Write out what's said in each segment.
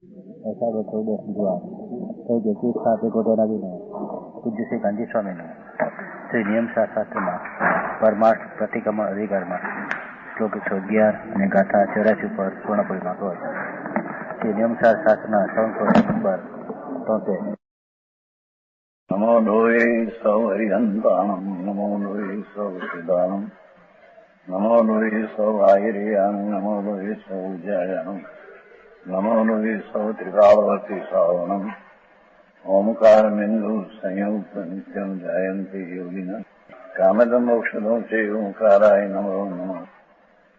સાહેબ થોડો દ્વાર થઈ ગયો ચીજ સાથે ગોઠવણાવીને પૂજ્ય શ્રી ગાંધી સ્વામીનું શ્રી નિયમશાસ્ત્રમાં પરમાર્થ પ્રતિક્રમણ અધિકારમાં શ્લોક 111 અને ગાથા 84 પર પૂર્ણ પરિણામ હોય. શ્રી નિયમશાસ્ત્રના 300 પર 73. નમો લોહે સૌ હરિહંતાણમ નમો લોહે સૌ સિદ્ધાણમ નમો લોહે સૌ આયર્યાન નમો લોહે સૌ જયાનમ નમો લોહે સૌ ત્રિકાળવતી શ્રાવણમ ઓમકાર બિંદુ સંયુક્ત નિત્યમ જયંતિ યોગિન કામદમ મોક્ષદો છે ઓંકારાય નમો નમઃ.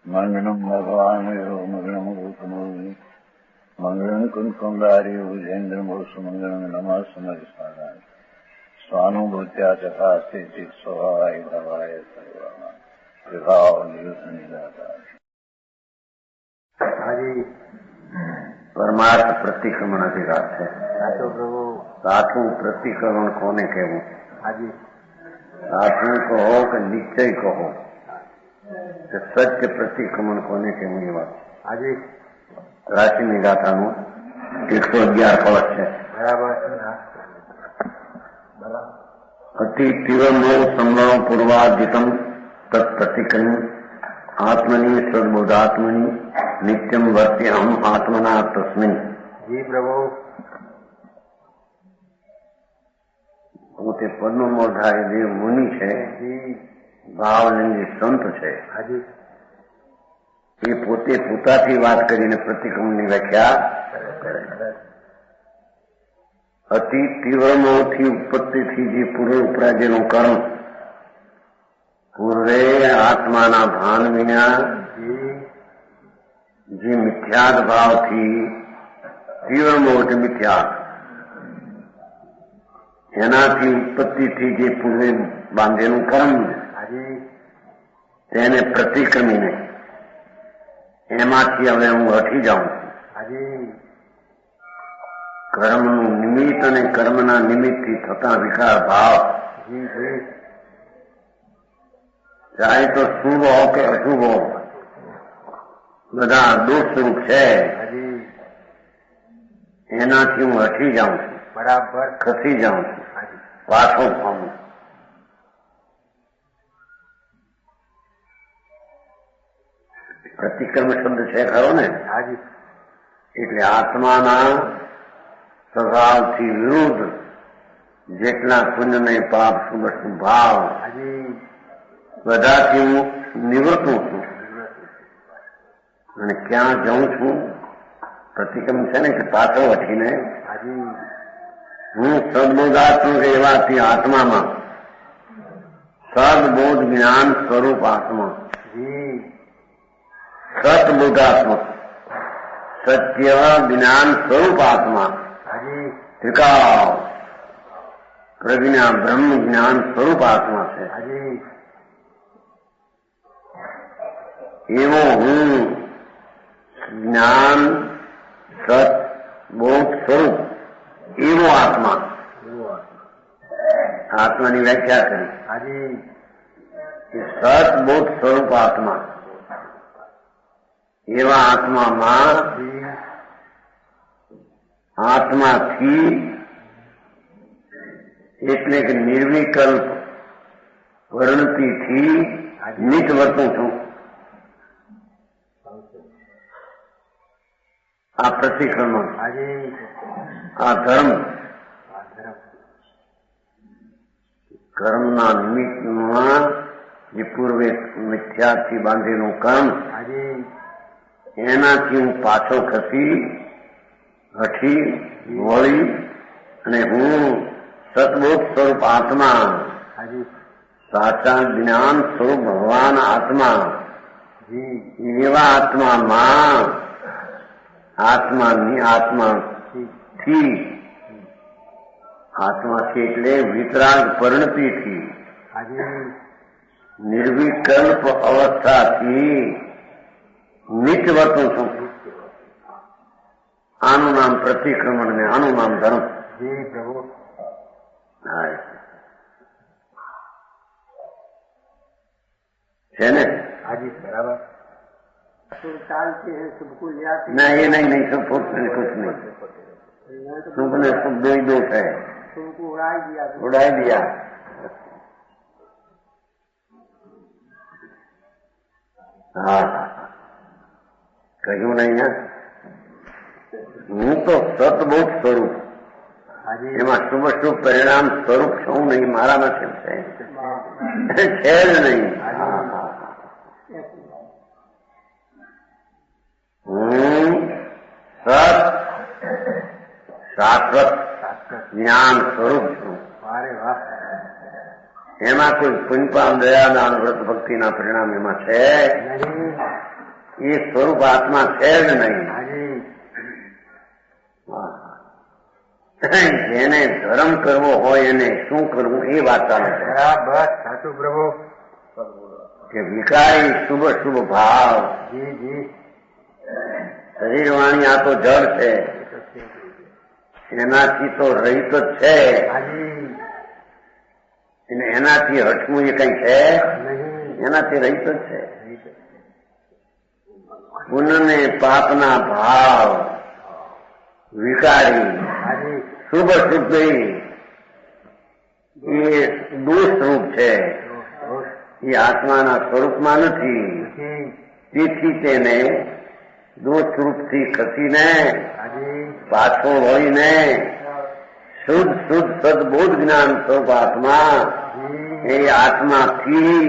મંગળમ ભગવાન મંગળમ રૂપમોહિ મંગળમ કુંકુંડારી ભુજેન્દ્ર મોક્ષ મંગળમ નમઃ સમરિસ્વાદાય स्वानुभूत्या चकास्ते चित स्वभावाय भवाय सर्वमा विभाव नियुक्त निराकार. हाजी परमार्थ प्रतिक्रमण अधिकार है. सातवं प्रतिक्रमण कोने कहूं? हाजी सातवं कहो कि निश्चय कहो कि सत्य प्रतिक्रमण कोने कहूं? ये बात हाजी राशि ની ગાથાનું 111 કવચ છે. બરાબર. अति तीव्रमो संभव पूर्वाधिकम तत्प्रतिक्रम आत्मनि सद्बोधात्मनि नित्यम वर्ति हम आत्मना तस्मिन्. जी प्रभु. પોતે પદ્મમોધારી દેવ મુનિ છે, ભાવલિંગી સંત છે. એ પોતે પોતાથી વાત કરીને પ્રતિક્રમણની વ્યાખ્યા કરે. અતિ તીવ્રમાંથી ઉત્પત્તિથી જે પૂર્વે ઉપરાજેલું કર્મ પૂર્વે આત્માના ભાન વિના જે મિથ્યાદ ભાવથી તીવ્રમો એટલે મિથ્યાદ એનાથી ઉત્પત્તિથી જે પૂર્વે બાંધેલું કર્મ તેને પ્રતિક્રમીને એમાંથી હવે હું હટી જાઉં છું. કર્મનું નિમિત્ત અને કર્મના નિમિત્તથી થતા વિકાર ભાવ ચાહે તો શુભ હો કે અશુભ હો બધા દોષ સ્વરૂપ છે. એનાથી હું હટી જાઉં છું, બરાબર ખસી જાઉં છું, પાછો પામું. પ્રતિક્રમ શબ્દ છે ખરો ને? એટલે આત્માના સ્વભાવથી વિરુદ્ધ જેટલા પુણ્ય ને પાપ શુભ ભાવ બધાથી હું નિવૃત્તું છું. અને ક્યાં જાઉં છું? પ્રતિક્રમ છે ને કે પાછો હટીને હું સદબોધાત્મક એવાથી આત્મામાં સદબોધ જ્ઞાન સ્વરૂપ આત્મા સદબોધાત્મક સત્ય જ્ઞાન સ્વરૂપ આત્મા ત્રિકાળ પ્રજ્ઞા બ્રહ્મ જ્ઞાન સ્વરૂપ આત્મા છે. એવો હું જ્ઞાન સત બોધ સ્વરૂપ એવો આત્મા આત્માની વ્યાખ્યા કરી. સત બોધ સ્વરૂપ આત્મા એવા આત્મામાં આત્માથી એટલે કે નિર્વિકલ્પ વર્ણતિથી નિત વર્તું છું. આ પ્રતિક્રમણ આ ધર્મ કર્મના નિમિત્તમાં જે પૂર્વે મિથ્યાથી બાંધેલું કર્મ એનાથી હું પાછો ખસી હઠી વળી અને હું સદબોધ સ્વરૂપ આત્મા સાચા જ્ઞાન સ્વરૂપ ભગવાન આત્મા એવા આત્મામાં આત્માની આત્માથી એટલે વિતરાગ પરિણતિથી નિર્વિકલ્પ અવસ્થાથી નિત્ય વર્તું છું. આનું નામ પ્રતિક્રમણ ને આનું નામ ધર્મ. છે ને? બરાબર. टालते हैं, सबको ले आते नहीं ये नहीं सब कुछ नहीं, शुभ ने शुभ दो ही दोष है, सबको उड़ाई दिया। हाँ કહ્યું નહીં ને, હું તો સતબોધ સ્વરૂપ, એમાં શુભ શુભ પરિણામ સ્વરૂપ છું નહીં, મારામાં કેમ છે જ નહીં. હું સત શાશ્વત જ્ઞાન સ્વરૂપ છું. એમાં કોઈ પુણ્યપાપ દયાદાન વ્રત ભક્તિના પરિણામ એમાં છે, એ સ્વરૂપ આત્મા છે જ નહીં. જેને ધર્મ કરવો હોય એને શું કરવું એ વાત ચાલે છે. બસ સાચું પ્રભુ. કે વિકારી શુભ શુભ ભાવ, શરીર વાણી આ તો જળ છે, એનાથી તો રહિત જ છે, એનાથી હટવું એ કઈ છે, એનાથી રહિત જ છે. પુણ્ય પાપના ભાવ વિકારી શુભ શુભ એ દોષ રૂપ છે, એ આત્માના સ્વરૂપમાં નથી. તેથી તેને દોષ રૂપથી ખસીને પાછો વળીને શુદ્ધ શુદ્ધ સદબોધ જ્ઞાન સ્વરૂપ આત્મા, એ આત્માથી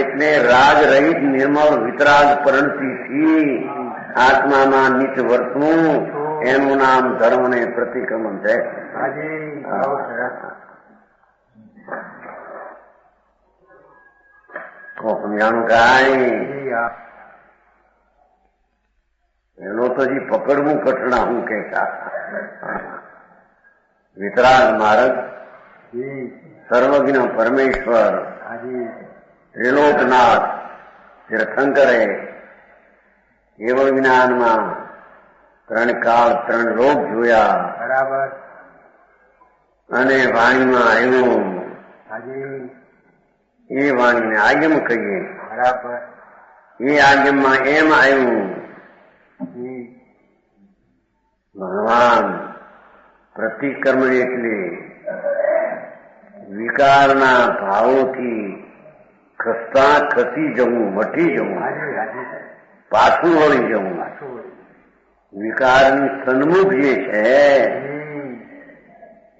એટલે રાગ રહિત નિર્મળ વિતરાગ પરણતીથી આત્મામાં નીચ વર્તવું, એનું નામ ધર્મ ને પ્રતિક્રમણ છે. સમજાણું કાંઈ એનો તો જી પકડવું કઠણા. હું કહેતા વિતરાગ માર્ગ, સર્વજ્ઞ પરમેશ્વર, ત્રિલોકનાથ તીર્થંકરે કેવળ જ્ઞાનમાં 3 કાળ 3 લોક જોયા, બરાબર, અને વાણીમાં આવ્યું. એ વાણીને આગમ કહીએ, બરાબર, એ આગમમાં એમ આવ્યું. ભગવાન પ્રતિકર્મ એટલે વિકારના ભાવોથી ખસતા ખસી જવું, મટી જવું, પાછું વળી જવું. વિકારની સન્મુખ જે છે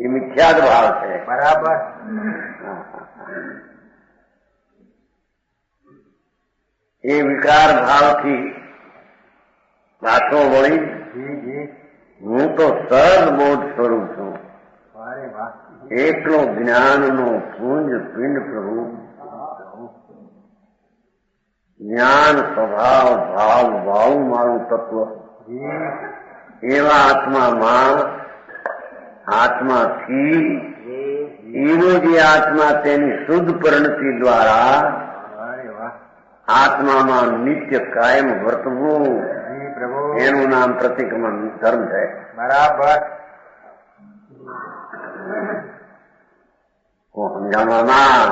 એ મિથ્યાદ ભાવ છે. બરાબર. એ વિકાર ભાવથી પાછો વળી હું તો સદબોધ સ્વરૂપ છું. એટલો જ્ઞાનનો પુંજ પિંડ સ્વરૂપ, જ્ઞાન સ્વભાવ ભાવ ભાવ મારું તત્વ, એવા આત્મામાં આત્માથી એવો જે આત્મા તેની શુદ્ધ પરિણતિ દ્વારા આત્મામાં નિત્ય કાયમ વર્તવું, એનું નામ પ્રતિક્રમણ ધર્મ છે. બરાબર. સમજાવવામાં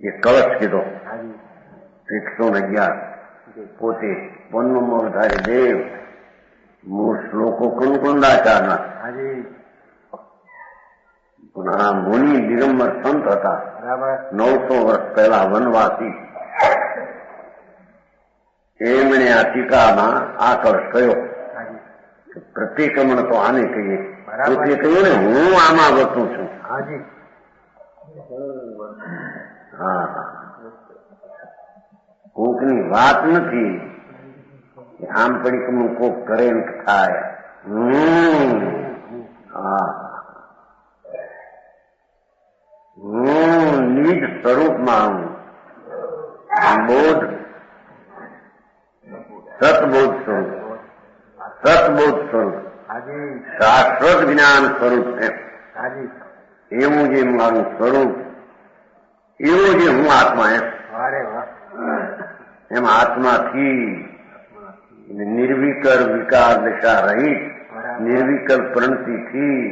એ કળશ કીધો 111 પોતે પન્નમોધારી દેવ, મૂળ શ્લોકો કુંકુંદાચારના, આ મુનિ દિગંબર સંત હતા, 900 વર્ષ પહેલા વનવાસી. એમણે આ ટીકામાં આ કળશ કયો. પ્રતિક્રમણ તો આને કહીએ. પોતે કહ્યું ને હું આમાં વસું છું. હા, કોકની વાત નથી આમ પડી કોક કરે ને થાય. હા, હું નિજ સ્વરૂપમાં હું બોધ, સતબોધ સ્વરૂપ, સતબોધ સ્વરૂપ, શાશ્વત જ્ઞાન સ્વરૂપ છે. એવું જે મારું સ્વરૂપ, એવું જે હું આત્મા એમ આત્માથી નિર્વિકર વિકાર દશા રહિત નિર્વિકલ પ્રણતિથી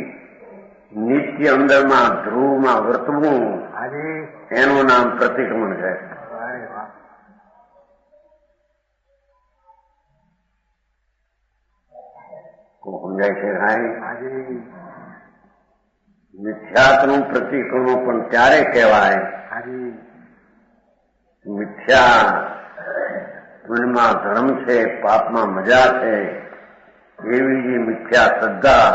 નિત્ય અંદરમાં ધ્રુવમાં વર્તવું, એનું નામ પ્રતિક્રમણ છે. સમજાય છે ભાઈ? મિથ્યાત્વનું પ્રતિક્રમણ પણ ત્યારે કહેવાય મિથ્યા પુણ્યમાં ધર્મ છે, પાપમાં મજા છે, એવી જે મિથ્યા શ્રદ્ધા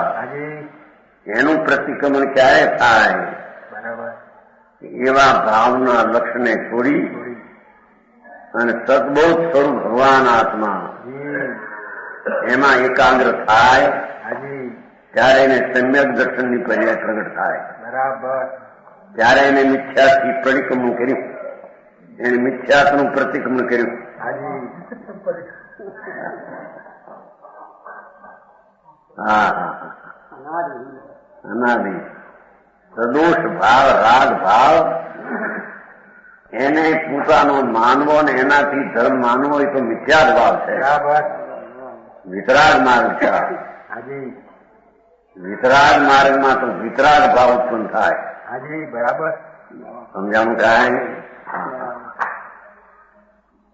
એનું પ્રતિક્રમણ ક્યારે થાય? એવા ભાવના લક્ષ્યને છોડી અને સદબોધ સ્વરૂપ ભગવાન આત્મા એમાં એકાગ્ર થાય ત્યારે એને સમ્યક દર્શનની પર્યાય પ્રગટ થાય. ત્યારે એને મિથ્યાથી પરિક્રમણ કર્યું, એને મિથ્યાત્વનું પ્રતિક્રમણ કર્યું. અનાદિ સદોષ ભાવ, રાગ ભાવ એને પોતાનો માનવો ને એનાથી ધર્મ માનવો એ તો મિથ્યા જ ભાવ છે. વિતરાગ માર્ગ છે. વિતરાગ માર્ગમાં તો વિતરાગ ભાવ ઉત્પન્ન થાય. બરાબર સમજાણું કાંઈ?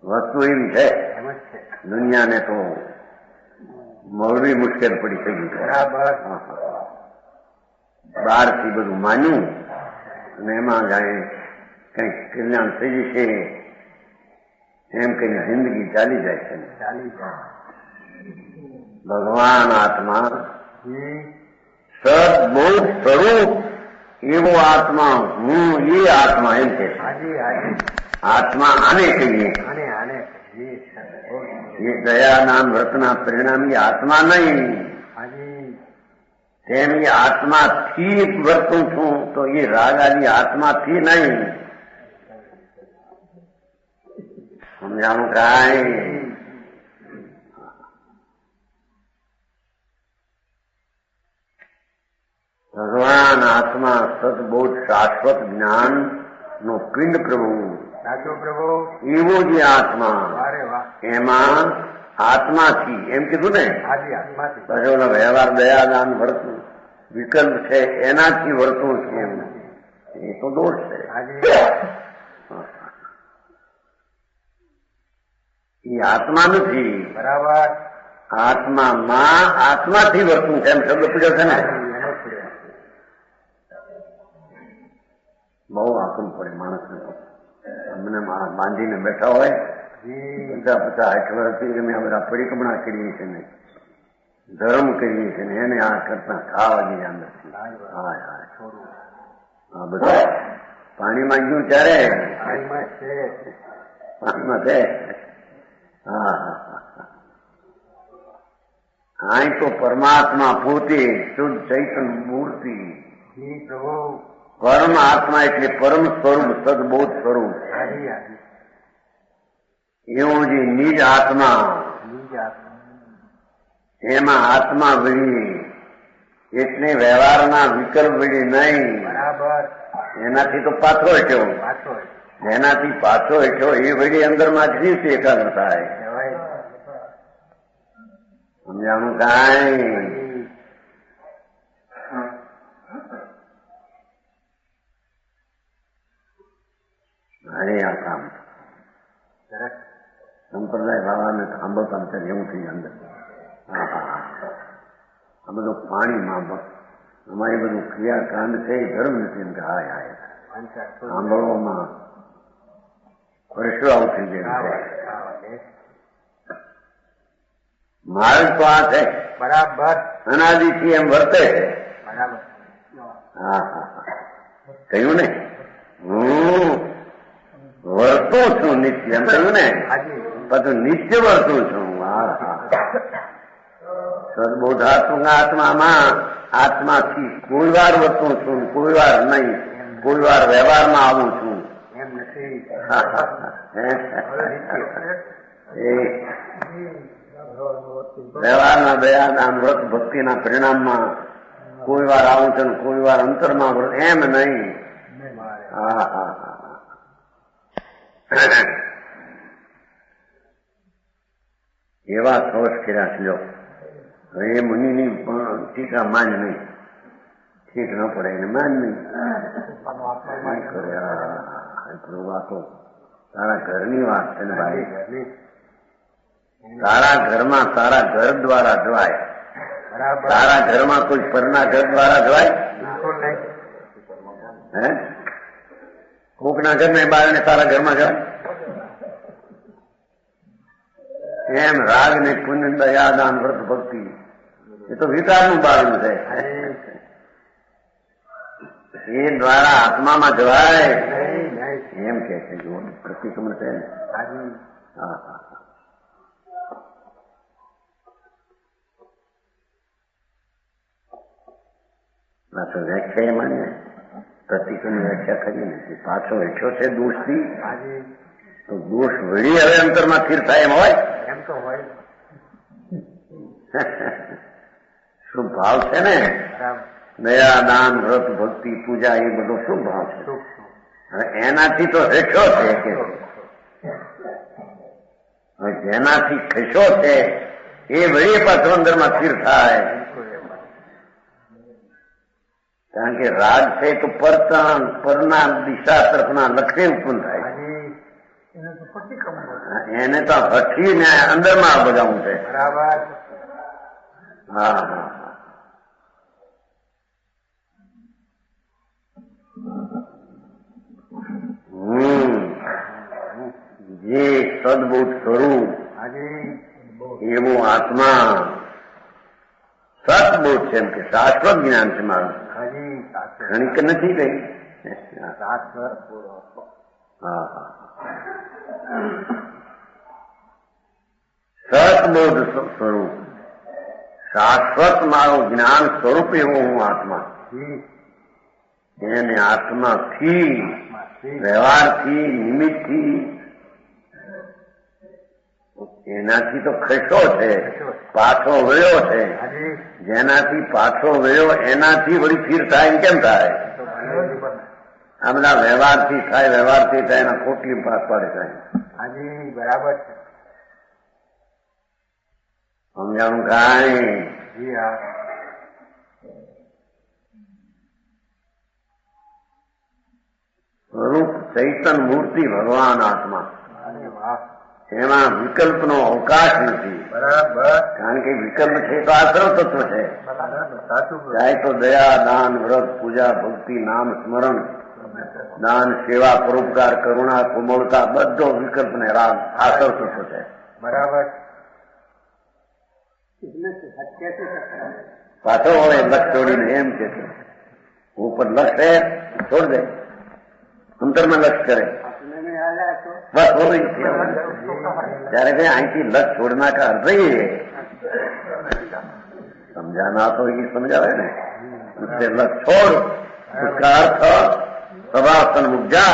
વસ્તુ એવી છે દુનિયાને તો મળવી મુશ્કેલ પડી થઈ ગયું. બહારથી બધું માન્યું અને એમાં જાણે કઈક કલ્યાણ થઈ જશે એમ કઈ જિંદગી ચાલી જાય છે. ભગવાન આત્મા સદબોધ સ્વરૂપ એવો આત્મા હું, એ આત્મા એમ કે આત્મા આને કહીએ. એ દયાના વ્રતના પરિણામી આત્મા નહીં. તેમ એ આત્માથી વર્તું છું તો એ રાગાની આત્માથી નહીં. સમજાણું કાંઈ? ભગવાન આત્મા સદબોધ શાશ્વત જ્ઞાન નો પિંડ પ્રભુ એવો જે આત્મા એમાં આત્માથી એમ કીધું ને પછી ઓલા વ્યવહાર દયાદાન વર્તન વિકલ્પ છે એનાથી વર્તું છે એમ એ તો દોષ છે. એ આત્મા નથી. બરાબર. આત્મામાં આત્માથી વર્તું છે એમ શબ્દ પીડ્યો છે ને. બહુ આકમ પડે માણસને. અમને બાંધીને બેઠા હોય 50-50 વર્ષથી અમે આ બધા પરિક્રમણા કરીએ છીએ ને ધર્મ કરીએ છીએ ને એને આ કરતા ખાવા ગયા નથી. હા બધા પાણીમાં ગયું ત્યારે પાણીમાં છે. હા તો પરમાત્મા પોતે શુદ્ધ ચૈતન્ય મૂર્તિ પરમ આત્મા એટલે પરમ સ્વરૂપ સદબોધ સ્વરૂપ એવો જે નિજ આત્મા એમાં આત્મા વળી એટલે વ્યવહારના વિકલ્પ વળી નહીં. એનાથી તો પાછો હટ્યો. જેનાથી પાછો હટ્યો એ વળી અંદરમાં જ રીતે એકાગ્ર થાય. સમજાણું કાંઈ? અરે આ કામ સંપ્રદાય બાબાને સાંભળતા અત્યારે એવું થઈ અંદર આ બધું પાણીમાં અમારી બધું ક્રિયાકાંડ છે એ ધર્મ નથી એમ કે હાય હાય સાંભળવામાં વર્ષો આવું થઈ ગયું. માર્ગ તો આ છે બરાબર અનાદિથી એમ વર્તે છે. હા કહ્યું ને હું વર્તું છું નિત્ય એમ કહ્યું ને બધું નિત્ય વર્તું છું. સદબોધાત્મક આત્મામાં આત્માથી કોઈ વાર વર્તું છું, કોઈ વાર નહીં, કોઈ વાર વ્યવહારમાં આવું છું. વ્યવહારના દયાદાન વ્રત ભક્તિના પરિણામમાં કોઈ વાર આવું છું, કોઈ વાર અંતરમાં વ્રત એમ નહીં. એવા સોચ કર્યા છે. હવે એ મુનિની પણ ટીકા માન નહીં, ઠીક ન પડે એને માન નહીં કરે. વાતો તારા ઘરની વાત છે ને ભાઈ, તારા ઘરમાં તારા ઘર દ્વારા જવાય. તારા ઘરમાં કોઈ પરના ઘર દ્વારા જવાય? હે? કોકના ઘરમાં બાળને તારા ઘરમાં જવાય? એમ રાગ ને પુણ્ય દયા દાન વ્રત ભક્તિ એ તો વિકારનું બાળનું છે. એ દ્વારા આત્મામાં જવાય એમ કે છે. જુઓ પ્રતિક્રમણ છે. હા હા. પાછો વ્યાખ્યા એમાં ને પ્રતિક્રમણ વ્યાખ્યા કરી નથી. પાછો વેઠ્યો છે દોષથી, તો દોષ વળી હવે અંતરમાં સ્થિર થાય એમ હોય? એમ તો હોય. શુભ ભાવ છે ને, દયા દાન વ્રત ભક્તિ પૂજા એ બધો શુભ ભાવ છે. હવે એનાથી તો હેઠો છે કે જેનાથી ખસો છે એ વળી પાછો અંદરમાં સ્થિર થાય. કારણ કે રાગ છે તો પરના દિશા તરફના લક્ષ્ય ઉત્પન્ન થાય. એને તો હઠીને અંદરમાં બજાવવું છે. બરાબર. હા હા. જે સદબોધ સ્વરૂપ એવું આત્મા સદબોધ છે એમ કે શાશ્વત જ્ઞાન છે મારું. ક્ષણિક નથી કઈ. હા હા. સદબોધ સ્વરૂપ શાશ્વત મારું જ્ઞાન સ્વરૂપ એવું હું આત્મા. એને આત્માથી વ્યવહારથી નિમિત્તથી એનાથી તો ખસો છે, પાછો વળ્યો છે. જેનાથી પાછો વળ્યો એનાથી વળી સ્થિર થાય એમ કેમ થાય? આ બધા વ્યવહારથી થાય, વ્યવહારથી થાય એના ખોટલી પાસ પાડે થાય. હાજી બરાબર છે. સમજાણું કાંઈ? સ્વરૂપ ચૈતન મૂર્તિ ભગવાન આત્મા. એમાં વિકલ્પનો અવકાશ નથી. બરાબર. કારણ કે વિકલ્પ છે તો આશ્રવ તત્વ છે. ચાહે તો દયા દાન વ્રત પૂજા ભક્તિ નામ સ્મરણ દાન સેવા પરોપકાર કરુણા કોમળતા બધો વિકલ્પ ને રાગ આશ્રવ તત્વ છે. બરાબર. પાછો હવે લક્ષ છોડીને એમ કે ઉપર લક્ષ છે છોડ દે, અંતરમાં લક્ષ કરે બસ હોય. ત્યારે ભાઈ અહીંથી લક્ષ છોડના का अर्थ ही है समझाना तो ये समझावे ने उससे लक्ष्य छोड़ उसका अर्थ सभा सन्मुख जा.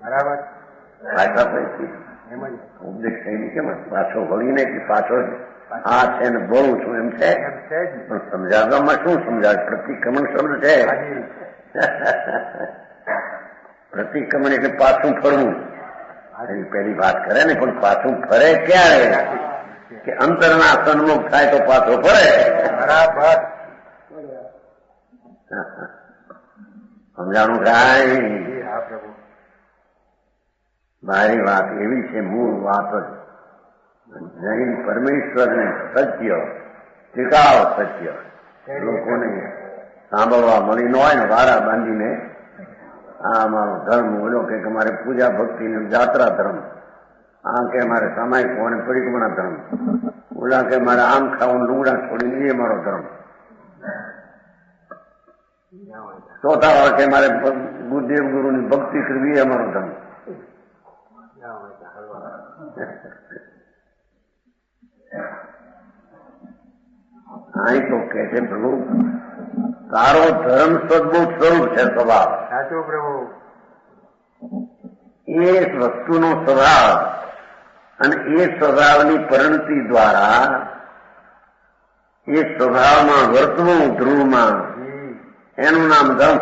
બરાબર. ભાષા પૈકી ઉપદેશ થયેલી કેમ પાછો વળીને કે પાછો આ છે ને બોલું છું એમ છે. પણ સમજાવવામાં શું સમજાવે? પ્રતિક્રમણ શબ્દ છે. પ્રતિક્રમણ એટલે પાછું ફરવું. પેલી વાત કરે ને પણ પાછું ફરે ક્યારે? કે અંતરના સન્મુખ થાય તો પાછો ફરે. બરાબર. સમજાણું કાંઈ? મારી વાત એવી છે, મૂળ વાત જ જૈન પરમેશ્વરને સત્ય ટીકાવ સત્ય લોકોને સાંભળવા મળી ન હોય ને વારા બાંધીને આ અમારો ધર્મ, ઓલો કે અમારે પૂજા ભક્તિ ને જાત્રા ધર્મ, આ કે અમારે સામાયિક અને પરિક્રમણા ધર્મ, ઓલા કે મારે આમ ખાવાનું લુગડા છોડીને એ મારો ધર્મ, ચોથા વાળા કે મારે ગુરુદેવ ગુરુની ભક્તિ કરવી એ અમારો ધર્મ. અહીં તો કે છે પ્રભુ તારો ધર્મ સદબુદ્ધ સ્વરૂપ છે, સ્વભાવ સાચો પ્રભુ. એ વસ્તુનો સ્વભાવ અને એ સ્વભાવની પરિણતિ દ્વારા એ સ્વભાવમાં વર્તવું ધ્રુવમાં એનું નામ ધર્મ.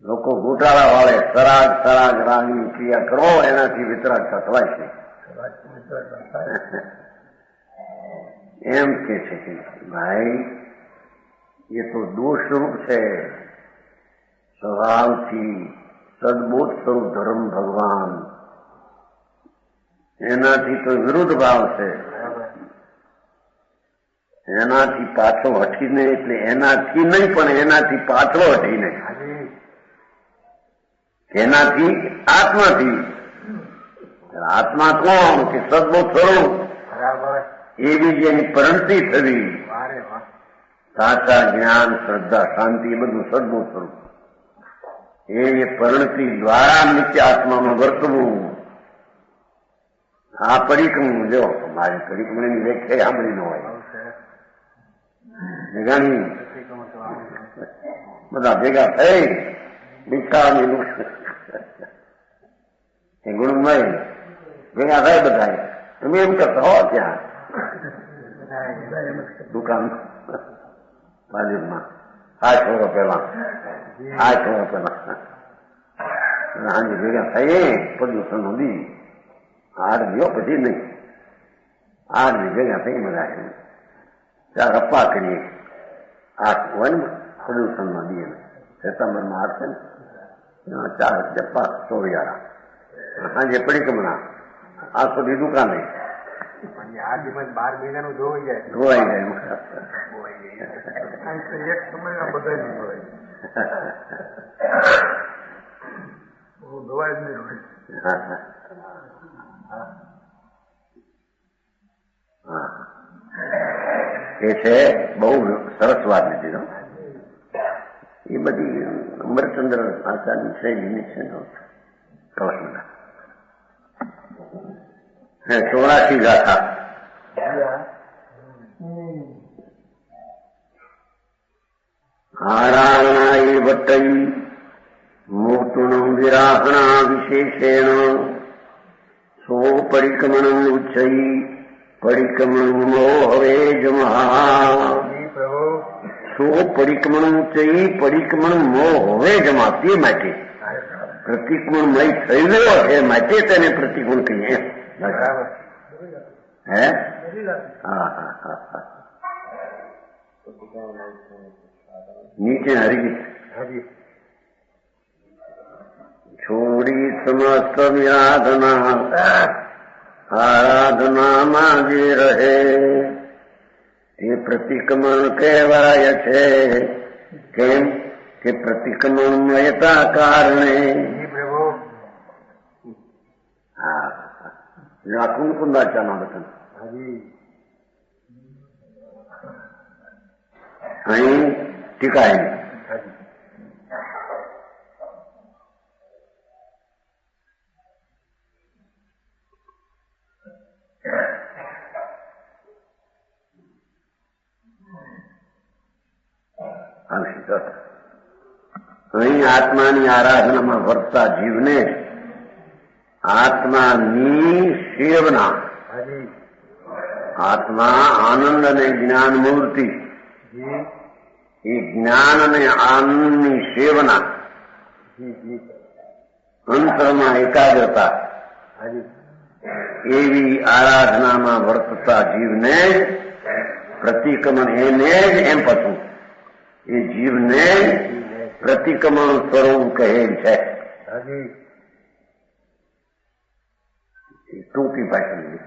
લોકો ગોટાળા વાળે સરાગ સરાગ રાગની ક્રિયા કરો એનાથી વિતરાગ થવાય છે એમ કે છે કે ભાઈ એ તો દોષરૂપ છે. સ્વભાવથી સદબોધ સ્વરૂપ ધર્મ ભગવાન, એનાથી તો વિરુદ્ધ ભાવ છે. એનાથી પાછો હટીને, એટલે એનાથી નહીં પણ એનાથી પાછો હટીને, એનાથી આત્માથી. આત્મા કોણ? કે સદબોધ સ્વરૂપ, એવી જેની પરિણતિ થવી, સાચા જ્ઞાન, શ્રદ્ધા, શાંતિ, એ બધું સદબોધ સ્વરૂપ. એ પરિણતિ દ્વારા નિત્ય આત્મામાં વર્તવું. આ પરિક્રમણ, જો મારી પરિક્રમણની વ્યાખ્યા સાંભળી ન હોય, ઘણી બધા ભેગા થઈ ભિક્ષાની ગુણમય ભેગા થાય બધા. તમે એમ કરતા હો ત્યાં દુકાન બાજુમાં 8 વર્ષ પહેલા, 8 વર્ષ પહેલા સાંજે ભેગા થઈ પ્રદૂષણ નદી 8 દિવસ પછી નહીં, 8 દિવસ ભેગા થઈ બધા ત્યાં રપ્પા કરીએ. 8 હોય ને પ્રદૂષણ નદી સપ્ટેમ્બરમાં 8 છે ને, 4 ચપ્પા 24 સાંજે પરિક્રમણા આખો દી દુકાને. 12 મહિનાનું ધોવાઈ જાય, ધોવાઈ જાય. એક સમયમાં બધા ધોવાય જ નહીં હોય. એ છે બહુ સરસ વાત લીધી. એ બધી અમરચંદ્ર આચાર્ય શૈલીની છે. કૌશલ 84 ગાથા. આરાવણાય વટૈ મૂર્તુણં વિરાહણા વિશેષેણ સો પરિક્રમણં ઉચ્ચૈ પરિક્રમણં મોહવે જમા. સો પરિક્રમણં ઉચ્ચૈ પરિક્રમણં મોહવે જમા. તે માટે પ્રતિક્રમણમય થયેલો છે, માટે તેને પ્રતિક્રમણ કહીએ. હે? હા હા હા હા. નીચે હરિગીત છોડી સમસ્ત વિરાધના આરાધનામાં જે રહે તે પ્રતિક્રમણ કહેવાય છે. કેમ કે પ્રતિક્રમણમયતા કારણે. હા, કુંકુંદાચાના વચન અહીં ટીકાય. અહીં આત્માની આરાધનામાં વર્તતા જીવને આત્માની સેવના, આત્મા આનંદ અને જ્ઞાન મૂર્તિ, એ જ્ઞાન અને આનંદની સેવના, અંતરમાં એકાગ્રતા, એવી આરાધનામાં વર્તતા જીવને પ્રતિક્રમણ, એને જ એમ પછું એ જીવને પ્રતિક્રમણ સ્વરૂપ કહે છે. ટૂંકી ભાષા.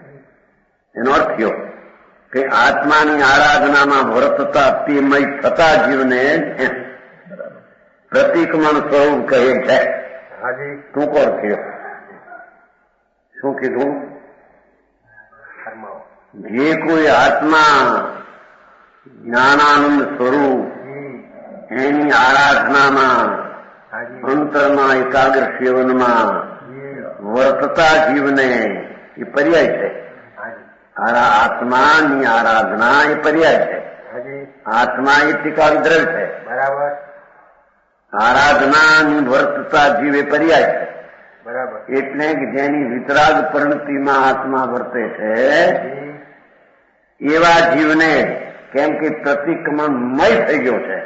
એનો અર્થ થયો કે આત્માની આરાધનામાં વર્તતા તેમય થતા જીવને પ્રતિક્રમણ સ્વરૂપ કહે છે. ટૂંકો અર્થ થયો. શું કીધું? જે કોઈ આત્મા જ્ઞાનાનંદ સ્વરૂપ એની આરાધનામાં, અંતરમાં એકાગ્ર સેવનમાં વર્તતા જીવને એ પર્યાય છે. આત્માની આરાધના એ પર્યાય છે. આત્મા એ ટીકા વિદ્રવ છે. બરાબર. આરાધનાની વર્તતા જીવ એ પર્યાય છે. બરાબર. એટલે કે જેની વિતરાગ પરિણતિમાં આત્મા વર્તે છે એવા જીવને, કેમ કે પ્રતિક્રમણમય થઈ ગયો છે,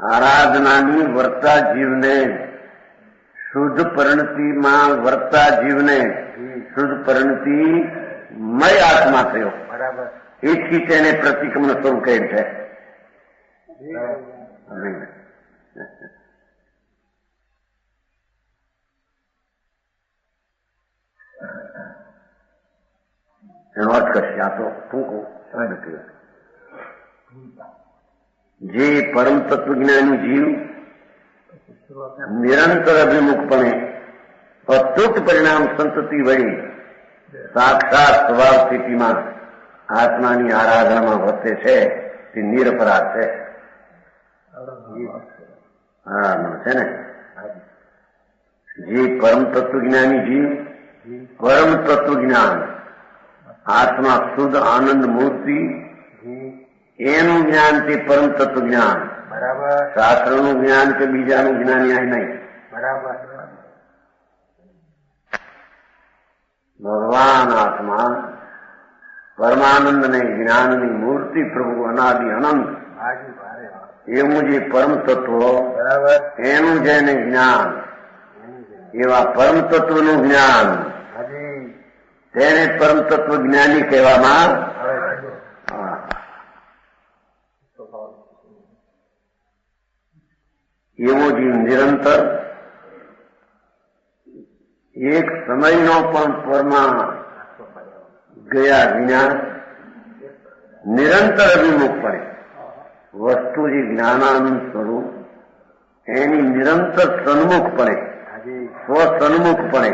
આરાધનાની વર્તતા જીવને, શુદ્ધ પરિણતિમાં વર્તતા જીવને શુદ્ધ પરિણતિમય આત્મા થયો. બરાબર. એથી તેને પ્રતિક્રમણ સ્વરૂપ કહે છે. એનો અર્થ કરશે. આ તો ટૂંકો સાહેબ કહ્યું. જે પરમ તત્વજ્ઞાની જીવ નિરંતર અભિમુખપણે અતૂટ પરિણામ સંતતિ વળી સાક્ષાત સ્વભાવ સ્થિતિમાં આત્માની આરાધનામાં વર્તે છે તે નિરપરાધ છે. છે ને જે પરમ તત્વજ્ઞાની જીવ પરમ તત્વજ્ઞાન આત્મા શુદ્ધ આનંદ મૂર્તિ એનું જ્ઞાન તે પરમ તત્વજ્ઞાન. બરાબર. શાસ્ત્રનું જ્ઞાન કે બીજાનું જ્ઞાન ન્યાય નહીં. બરાબર. ભગવાન આત્મા પરમાનંદ ને જ્ઞાનની મૂર્તિ પ્રભુ અનાદિ અનંત એવું જે પરમ તત્વ એનું જેને જ્ઞાન એવા પરમ તત્વનું જ્ઞાન તેને પરમ તત્વ જ્ઞાની કહેવામાં. એવો જીવ નિરંતર એક સમયનો પણ પરમાં ગયા વિના નિરંતર અભિમુખ પડે વસ્તુ જે જ્ઞાનાનંદ સ્વરૂપ એની નિરંતર સન્મુખ પડે સ્વસન્મુખ પડે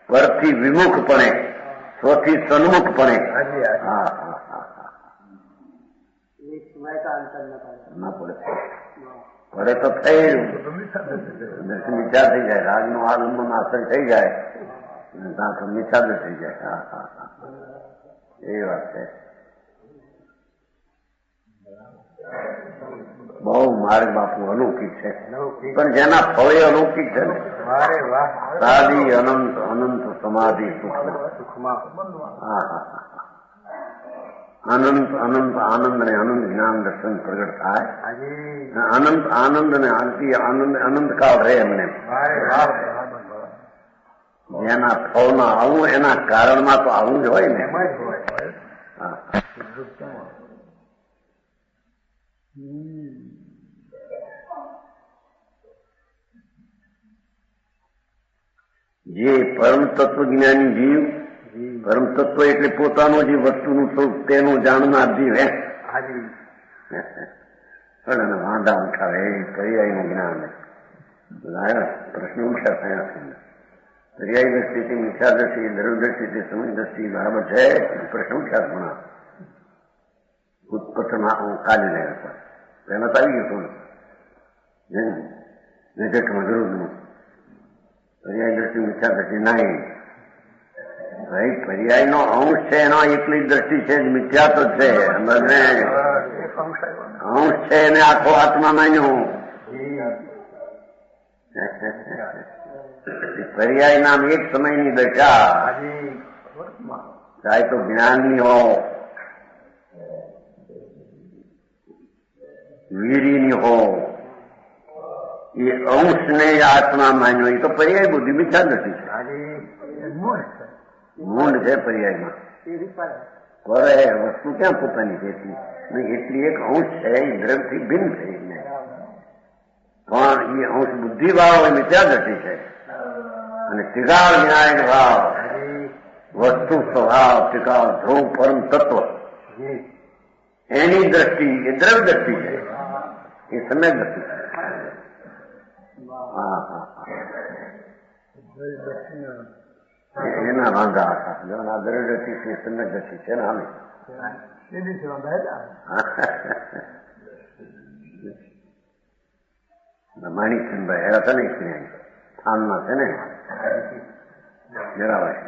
પરથી વિમુખ પડે સ્વથી સન્મુખ પડે. ના પડે પડે તો થઈ દર્શન વિચાર થઈ જાય. રાજનો આલંબન આશ્રય થઈ જાય ત્યાં તો નિષાદ થઈ જાય. એ વાત છે. બહુ માર્ગ બાપુ અલૌકિક છે પણ જેના ફળે અલૌકિક છે ને સાદી અનંત અનંત સમાધિ સુખમાં અનંત અનંત આનંદ ને અનંત જ્ઞાન દર્શન પ્રગટ થાય. અનંત આનંદ ને અનંત કાળ રહે એમને. જેના ફળમાં આવું એના કારણમાં તો આવું જ હોય ને. જે પરમ તત્વ જ્ઞાની જીવ પરમ તત્વ એટલે પોતાનો જે વસ્તુનું સ્વરૂપ તેનું જાણનાર જીવ હે પણ વાંધા ઉઠાવે પર્યાયનું જ્ઞાન પ્રશ્ન ઉઠા થયા છે. પર્યાય દ્રષ્ટિથી મિથ્યા દ્રષ્ટિ ધર્મ દ્રષ્ટિથી સમય દ્રષ્ટિ બરાબર છે. પ્રશ્ન ઉઠ્યા ઘણા ઉત્પત્તિમાં હું કાઢી રહ્યા હતા પહેલા તો આવી ગયું નિજટમાં વિરુદ્ધનું પર્યાય દ્રષ્ટિ મિથ્યા દ્રષ્ટિ નહીં. ભાઈ પર્યાયનો અંશ છે એનો એકલી દ્રષ્ટિ છે મિથ્યા તો છે અંશ છે એને આખો આત્મા માન્યું. પર્યાય નામ એક સમયની દશા ચાહે તો જ્ઞાનની હો વીરીની હો એ અંશને આત્મા માન્યો એ તો પર્યાય બુદ્ધિ મિથ્યા દ્રષ્ટિ છે. મૂળ છે પર્યાયમાં કરે વસ્તુ ક્યાં પોતાની છે એટલી એક અંશ છે એ દ્રવ્યથી ભિન્ન છે પણ એ અંશ બુદ્ધિ ભાવ એ મિથ્યા દ્રષ્ટિ છે અને ટીકાળ ન્યાય ભાવ વસ્તુ સ્વભાવ ટીકાળ ધ્રુવ પરમ તત્વ એની દ્રષ્ટિ એ દ્રવ્ય દ્રષ્ટિ છે એ સમય દ્રષ્ટિ છે. એના વાંધા હતા આ દ્રવ્ય દ્રષ્ટિ છે સમય દ્રષ્ટિ છે ને અમે માણિકચંદભાઈ હેરા હતા ને થાનમાં છે ને જરાવાય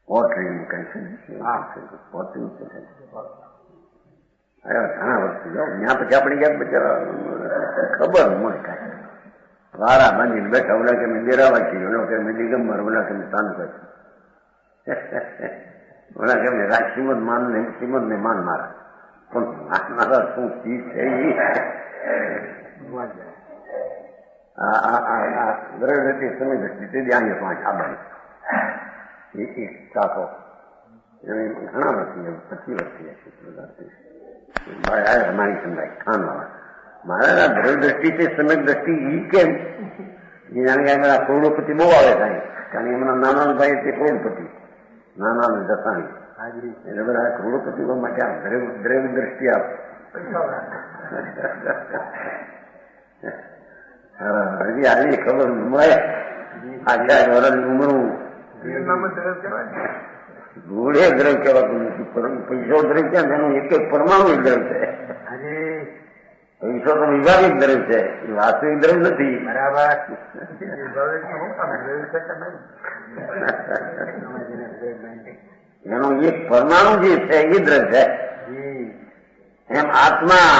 પોટ્રી કઈ છે પોટ્રી ઘણા વર્ષ જાઓ ત્યાં પછી આપણે ક્યાંક બચારા ખબર મળે કાંઈ વારા બાંધીને બેઠા ઓલા કે મેં દેરાવા છીએ ઓલા કે મેં દિગંબર ઓલા કે મેં તાનુ કરી ઓલા કે મેં રાજ શ્રીમદ માન ને શ્રીમદ ને માન મારા પણ મારા શું ચીજ છે દ્રવ્ય સમય દ્રષ્ટિ તે આંગે પાંચ આબાની એક ચાકો ઘણા વર્ષથી 25 વર્ષથી હશે માણિકચંદભાઈ ખાનવાળા મારા દ્રવ્ય દ્રષ્ટિ છે સમય દ્રષ્ટિ ઈ કેમ એ જાણે કે એમના કરોડપતિ બહુ આવે થાય કારણ કે એમના નાના ભાઈ તે કરોડપતિ નાના ને દસાણી એટલે બધા કરોડપતિઓ માટે આ દ્રવ્ય દ્રષ્ટિ આપ હજી આવી ખબર મળે આખા વર્ષની ઉંમરું ઘોડે દ્રવ કહેવાતું નથી, પરંતુ પૈસો દ્રવ ક્યાં? એનું એક એક પરમાણુ દ્રવ છે. પૈસો તો વિભાગિક દ્રવ છે, એ વાસ્તવિક દ્રવ નથી. બરાબર. એનો એક પરમાણુ જે છે એ દ્રવ છે. એમ આત્મા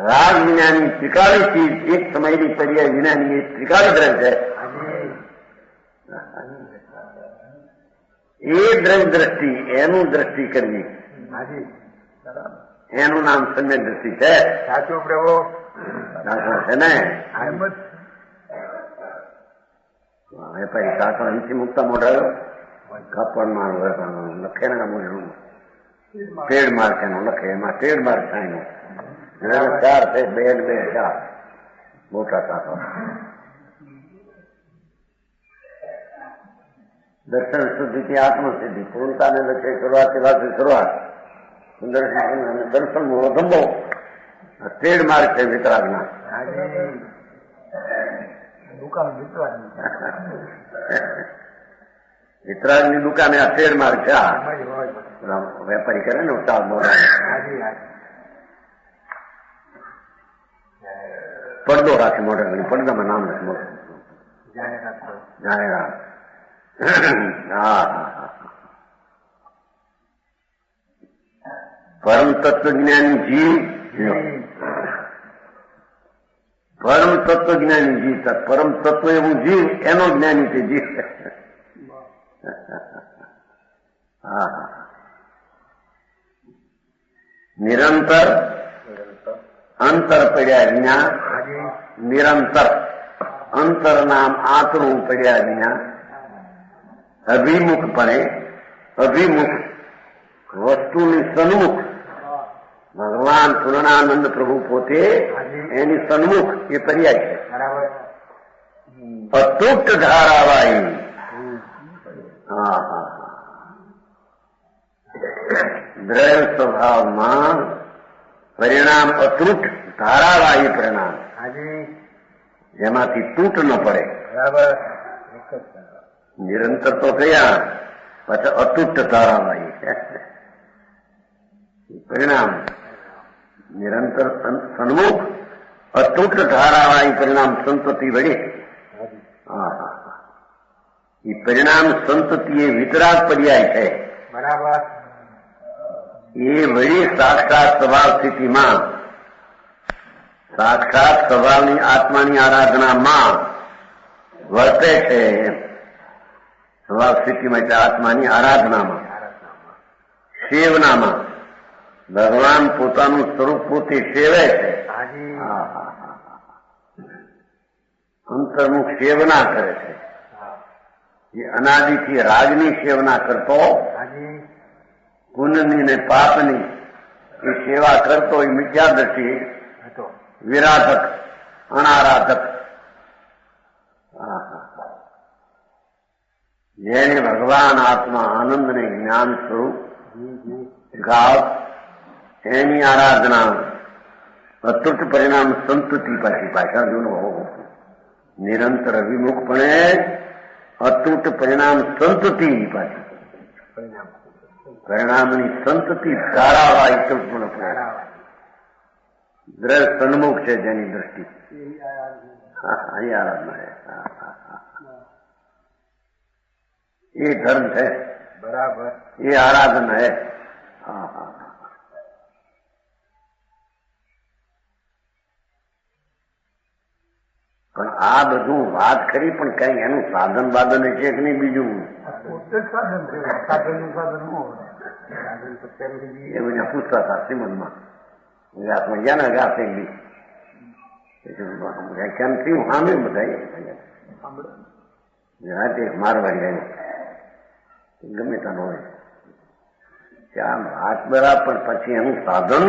રાગ વિનાની ત્રિકાળી ચીજ, એક સમયની પર્યાય વિનાની એ ત્રિકાળી દ્રવ છે. એ દ્રવ્ય દ્રષ્ટિ, એનું દ્રષ્ટિ કરવી, એનું નામ સમ્યક દ્રષ્ટિ છે. સાચું પ્રભુ છે ને? વેપારી કાકડ અહીંથી મુકતા મોઢાયો કાપડમાં લખે ને મોઢું ટ્રેડમાર્ક એનો લખે, એમાં ટ્રેડમાર્ક થાય ને 4 છે, 2 ને 2 4 મોટા કાકડ. દર્શન શુદ્ધિથી આત્મસિદ્ધિ, પૂર્ણતાને લક્ષ્ય શરૂઆતથી વાતની શરૂઆત, દર્શન નો ધંધો ટ્રેડમાર્ક છે વિતરાગના. વિતરાગની દુકાને આ ટ્રેડમાર્ક છે. વેપારી કરે ને ઉતાર મોડા પડદો રાખે મોઢા, પડદામાં નામ નથી મોટું જાહેરાત. પરમ તત્વ જ્ઞાની જીવ, પરમ તત્વ જ્ઞાની જીવ, પરમ તત્વ એવું જીવ, એનો જ્ઞાની છે જીવ. નિરંતર અંતર પડ્યા વિના, નિરંતર અંતર નામ આંતરું પડ્યા વિના, અભિમુખપણે, અભિમુખ વસ્તુની સન્મુખ, ભગવાન પૂર્ણાનંદ પ્રભુ પોતે એની સન્મુખ એ પર્યાય છે. અતૂટ ધારાવાહી, દ્રવ્ય સ્વભાવમાં પરિણામ અતૂટ ધારાવાહી પરિણામ, જેમાંથી તૂટ ન પડે. નિરંતર તો થયા, પછી અતૂટ ધારાવાહી પરિણામ, નિરંતર સન્મુખ અતૂટ ધારાવાહી પરિણામ સંતતિ વડે. એ પરિણામ સંતતિ એ વિતરાગ પર્યાય છે. બરાબર. એ વળી સાક્ષાત સ્વભાવ સ્થિતિમાં, સાક્ષાત સ્વભાવની આત્માની આરાધનામાં વર્તે છે. સ્વભાવ સ્થિતિમાં એટલે આત્માની આરાધનામાં, સેવનામાં ભગવાન પોતાનું સ્વરૂપ પોતે સેવે છે. અંતર્મુખ સેવના કરે છે. એ અનાદિથી રાગની સેવના કરતો, પુણ્યની ને પાપની એ સેવા કરતો, એ મિથ્યા દ્રષ્ટિ વિરાધક, અનારાધક. જેને ભગવાન આત્મા આનંદને જ્ઞાન સ્વરૂપ ગાવ, એની આરાધના અતૂટ પરિણામ સંતતિ પાછી ભાષા જોનો નિરંતર અભિમુખપણે અતૂટ પરિણામ સંતતિ પાછી પરિણામની સંતતિ ધારાવાહી સંપૂર્ણ દ્રવ્ય સન્મુખ છે જેની દ્રષ્ટિ. અહીં આરાધના છે, એ ધર્મ છે. બરાબર. એ આરાધના है. પણ આ બધું વાત કરી, પણ કઈ એનું સાધન બાધન છે કે નહીં? બીજું એ બધા પૂછતા હતા શ્રીમદમાં, આપણે ગયા ને ગાશે વ્યાખ્યાન થયું સામે બધા મારવાડી આવ્યું ગમે ત્યાં હોય ત્યાં વાત બરાબર, પણ પછી એનું સાધન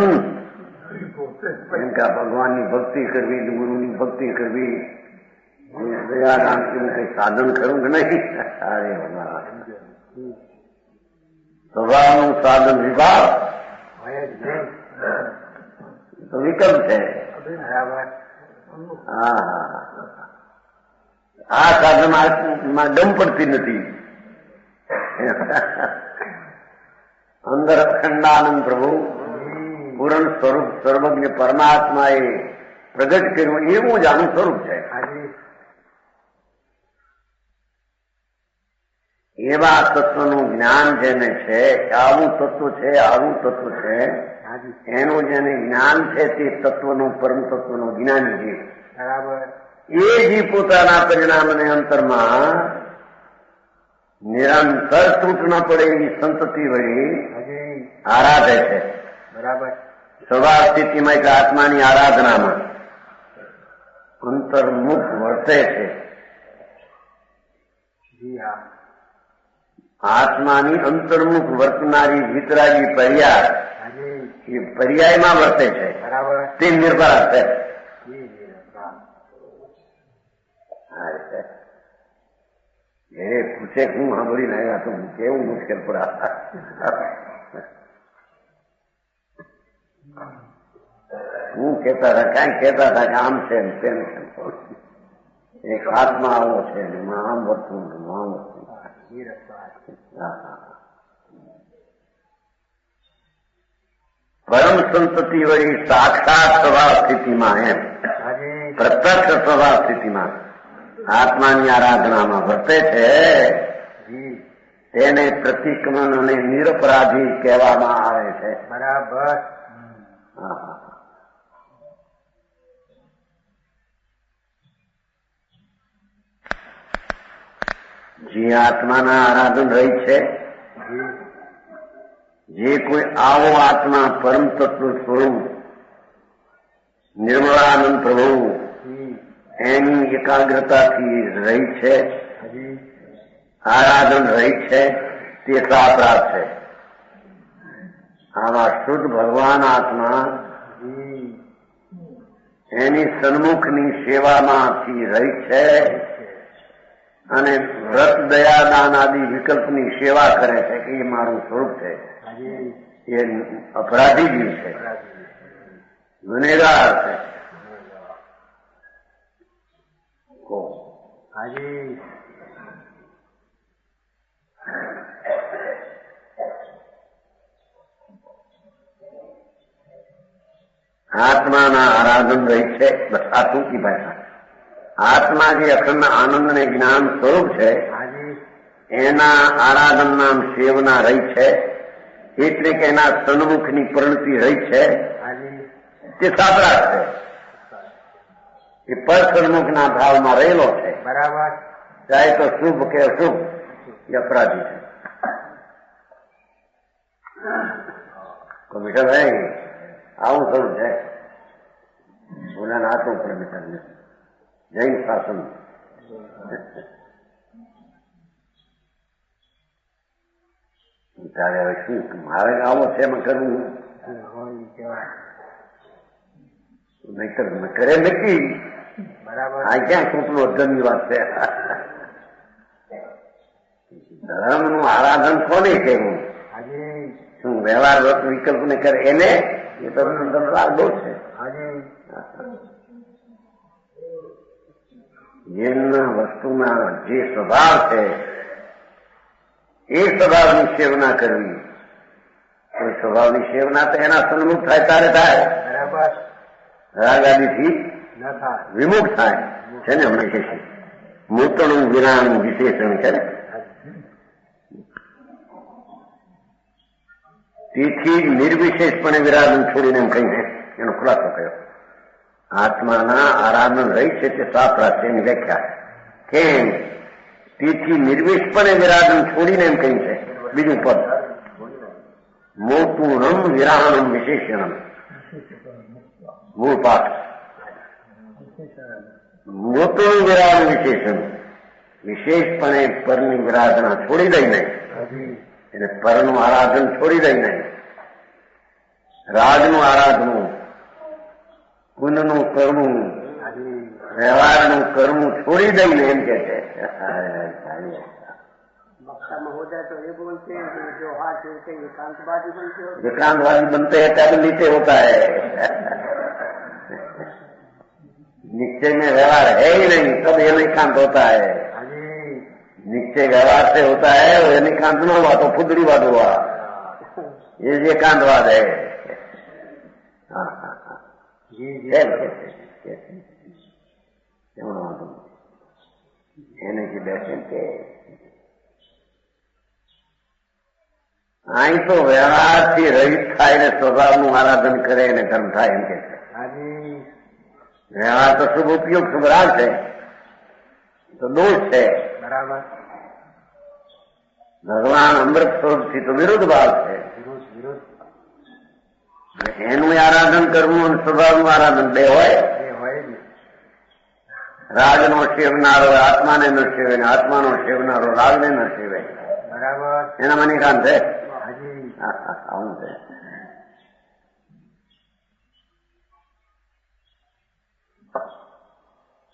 એમ કે ભગવાનની ભક્તિ કરવી, ગુરુની ભક્તિ કરવી, દયાદાન કઈ સાધન કરવું કે નહીં? અરે ભગવાન સ્વભાવનું સાધન વિભાવ તો વિકલ્પ છે. આ સાધનમાં દમ પડતી નથી. અંદર અખંડાનંદ પ્રભુ પૂરણ સ્વરૂપ સર્વજ્ઞ પરમાત્માએ પ્રગટ કર્યું એવું જ આનું સ્વરૂપ છે. એવા તત્વનું જ્ઞાન જેને છે, આવું તત્વ છે, આવું તત્વ છે, એનું જેને જ્ઞાન છે તે તત્વનું પરમ તત્વનું જ્ઞાની જીવ. બરાબર. એ જીવ પોતાના પરિણામને અંતરમાં નિરંતર તૂટ ન પડે એવી સંતતિ વળી આરાધે છે. બરાબર. સ્વભાવ સ્થિતિમાં એટલે આત્માની આરાધનામાં અંતર્મુખ વર્તે છે. આત્માની અંતર્મુખ વર્તનારી વિતરાગી પર્યાય એ પર્યાયમાં વર્તે છે. બરાબર. તે નિર્ભર છે. એ પૂછે હું સાંભળી લાવ્યા તો કેવું મુશ્કેલ પડા. હું કહેતા હતા કઈ કહેતા હતા કે આમ છે તેમ છે, એક આત્મા આવો છે આમ વર્તું આમ વર્તું. પરમ સંતતિ વળી સાક્ષાત સ્વભાવ સ્થિતિમાં એમ પ્રત્યક્ષ સ્વભાવ સ્થિતિમાં આત્માની આરાધનામાં વર્તે છે. તેને પ્રતિક્રમણ અને નિરપરાધી કહેવામાં આવે છે. બરાબર. જે આત્માના આરાધન રહી છે, જે કોઈ આવો આત્મા પરમ તત્વ સ્વરૂપ નિર્મળાનંદ પ્રભુ એની એકાગ્રતાથી રહી છે, આરાધન રહી છે, તે સાપરાધ છે. આવા શુદ્ધ ભગવાન આત્મા એની સન્મુખની સેવામાંથી રહી છે અને વ્રત દયાદાન આદિ વિકલ્પની સેવા કરે છે કે એ મારું સ્વરૂપ છે. એ અપરાધી જીવ છે, ગુનેગાર છે. આત્માના આરાધન રહી છે. બસ આ ટૂંકી ભાષા. આત્મા જે અખંડ આનંદ ને જ્ઞાન સ્વરૂપ છે એના આરાધન નામ સેવના રહી છે, એટલે કે એના સન્મુખની પ્રવૃત્તિ રહી છે તે સાપરાધ છે. એ પર સન્મુખના ભાવમાં રહેલો છે. બરાબર. ચાહે તો શુભ કે અશુભ એ અપરાધી છે. તો મીઠાભાઈ આવું સ્વરૂપ છે. બોલાને હાથો પડે મીઠા જૈન શાસન. ત્યારે હવે શું મારે આવો છે એમાં કરવું નહીતર કરે નક્કી. બરાબર. આ ક્યાં છૂટલો ધનની વાત છે. ધર્મનું આરાધન કોને કહેવું? શું વ્યવહાર વિકલ્પ ને કરે એને? એ તો દોષ છે. જેના વસ્તુના જે સ્વભાવ છે એ સ્વભાવની સેવના કરવી. કોઈ સ્વભાવની સેવના તો એના સન્મુખ થાય ત્યારે થાય. બરાબર. રાગાદીથી વિમુખ થાય છે ને. હમણાં મૂર્તણું વિરાણું વિશેષણ છે ને. તેથી નિર્વિશેષપણે વિરાજન છોડીને એમ કહીને એનો ખુલાસો કર્યો. આત્માના આરાધન રહી છે તે સાપરાધ છે એની વ્યાખ્યા. કેમ? તેથી નિર્વિશેષપણે વિરાજન છોડીને એમ કહ્યું છે. બીજું પદ મોતુણમ વિરાણમ વિશેષણમ. મૂળ પાઠ મોતુણું વિરાણ વિશેષણ. વિશેષપણે પરની વિરાધના છોડી દઈ નહીં, એટલે પરનું આરાધન છોડી દઈ નહીં, રાજનું આરાધનું, પુનનું કરવું, વ્યવહારનું કરવું છોડી દઈને એમ કે છે हो जाए तो ये बोलते हैं कि जो हाथ जोड़ते हैं एकांतवादी बनते हो। एकांतवादी बनते हैं तब नीचे होता है। निश्चय में व्यवहार है ही नहीं तब ये एकांत होता है। निश्चय व्यवहार से होता है वो एकांत न हुआ तो फुदरीवाद हुआ। ये एकांतवाद है। એને જે દર્શન કે અહીં તો વ્યવહારથી રહિત થાય ને સ્વભાવનું આરાધન કરે અને ધર્મ થાય એમ કે છે. વ્યવહાર તો શુભ ઉપયોગ શુભ રાગ છે તો દોષ છે. બરાબર. ભગવાન અમૃત સ્વરૂપથી તો વિરુદ્ધ ભાવ છે. એનું આરાધન કરવું અને સ્વભાવનું આરાધન બે હોય. રાગનો સેવનારો આત્માને ન સેવે ને આત્માનો સેવનારો રાગને ન સેવે. બરાબર. એના મને કામ છે. આવું છે.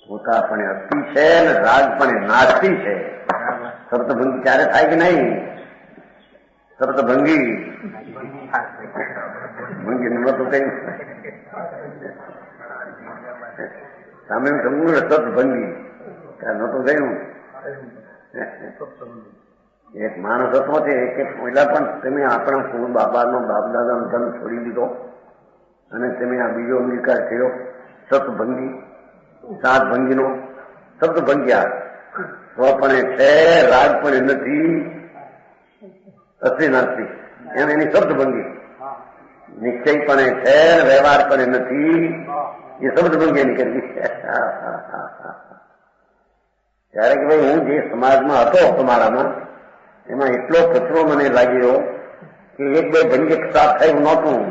પોતા પણ અતિ છે ને રાગ પણ નાસ્તી છે. સપ્તભંગી ક્યારે થાય કે નહીં? સપ્તભંગી ભંગી નતું કઈ સામે સમૂહ સપ્તભંગી નતું ગયું. એક માણસ હતો છે કે પહેલા પણ તમે આપણા કુળ બાબાનો બાપ દાદાનો ધર્મ છોડી દીધો અને તમે આ બીજો અંગીકાર કર્યો સપ્તભંગી સાત ભંગીનો સપ્તભંગ્યા સ્વપણે છે રાગ પણ નથી અસલી નાસ્તી એમ એની શબ્દભંગી. નિશ્ચયપણે છે વ્યવહાર પણ નથી એ શબ્દભંગી એની કરવી. ત્યારે કે ભાઈ હું જે સમાજમાં હતો તમારામાં એમાં એટલો કચરો મને લાગ્યો કે એક બે ભંગે સાફ થયું નહોતું.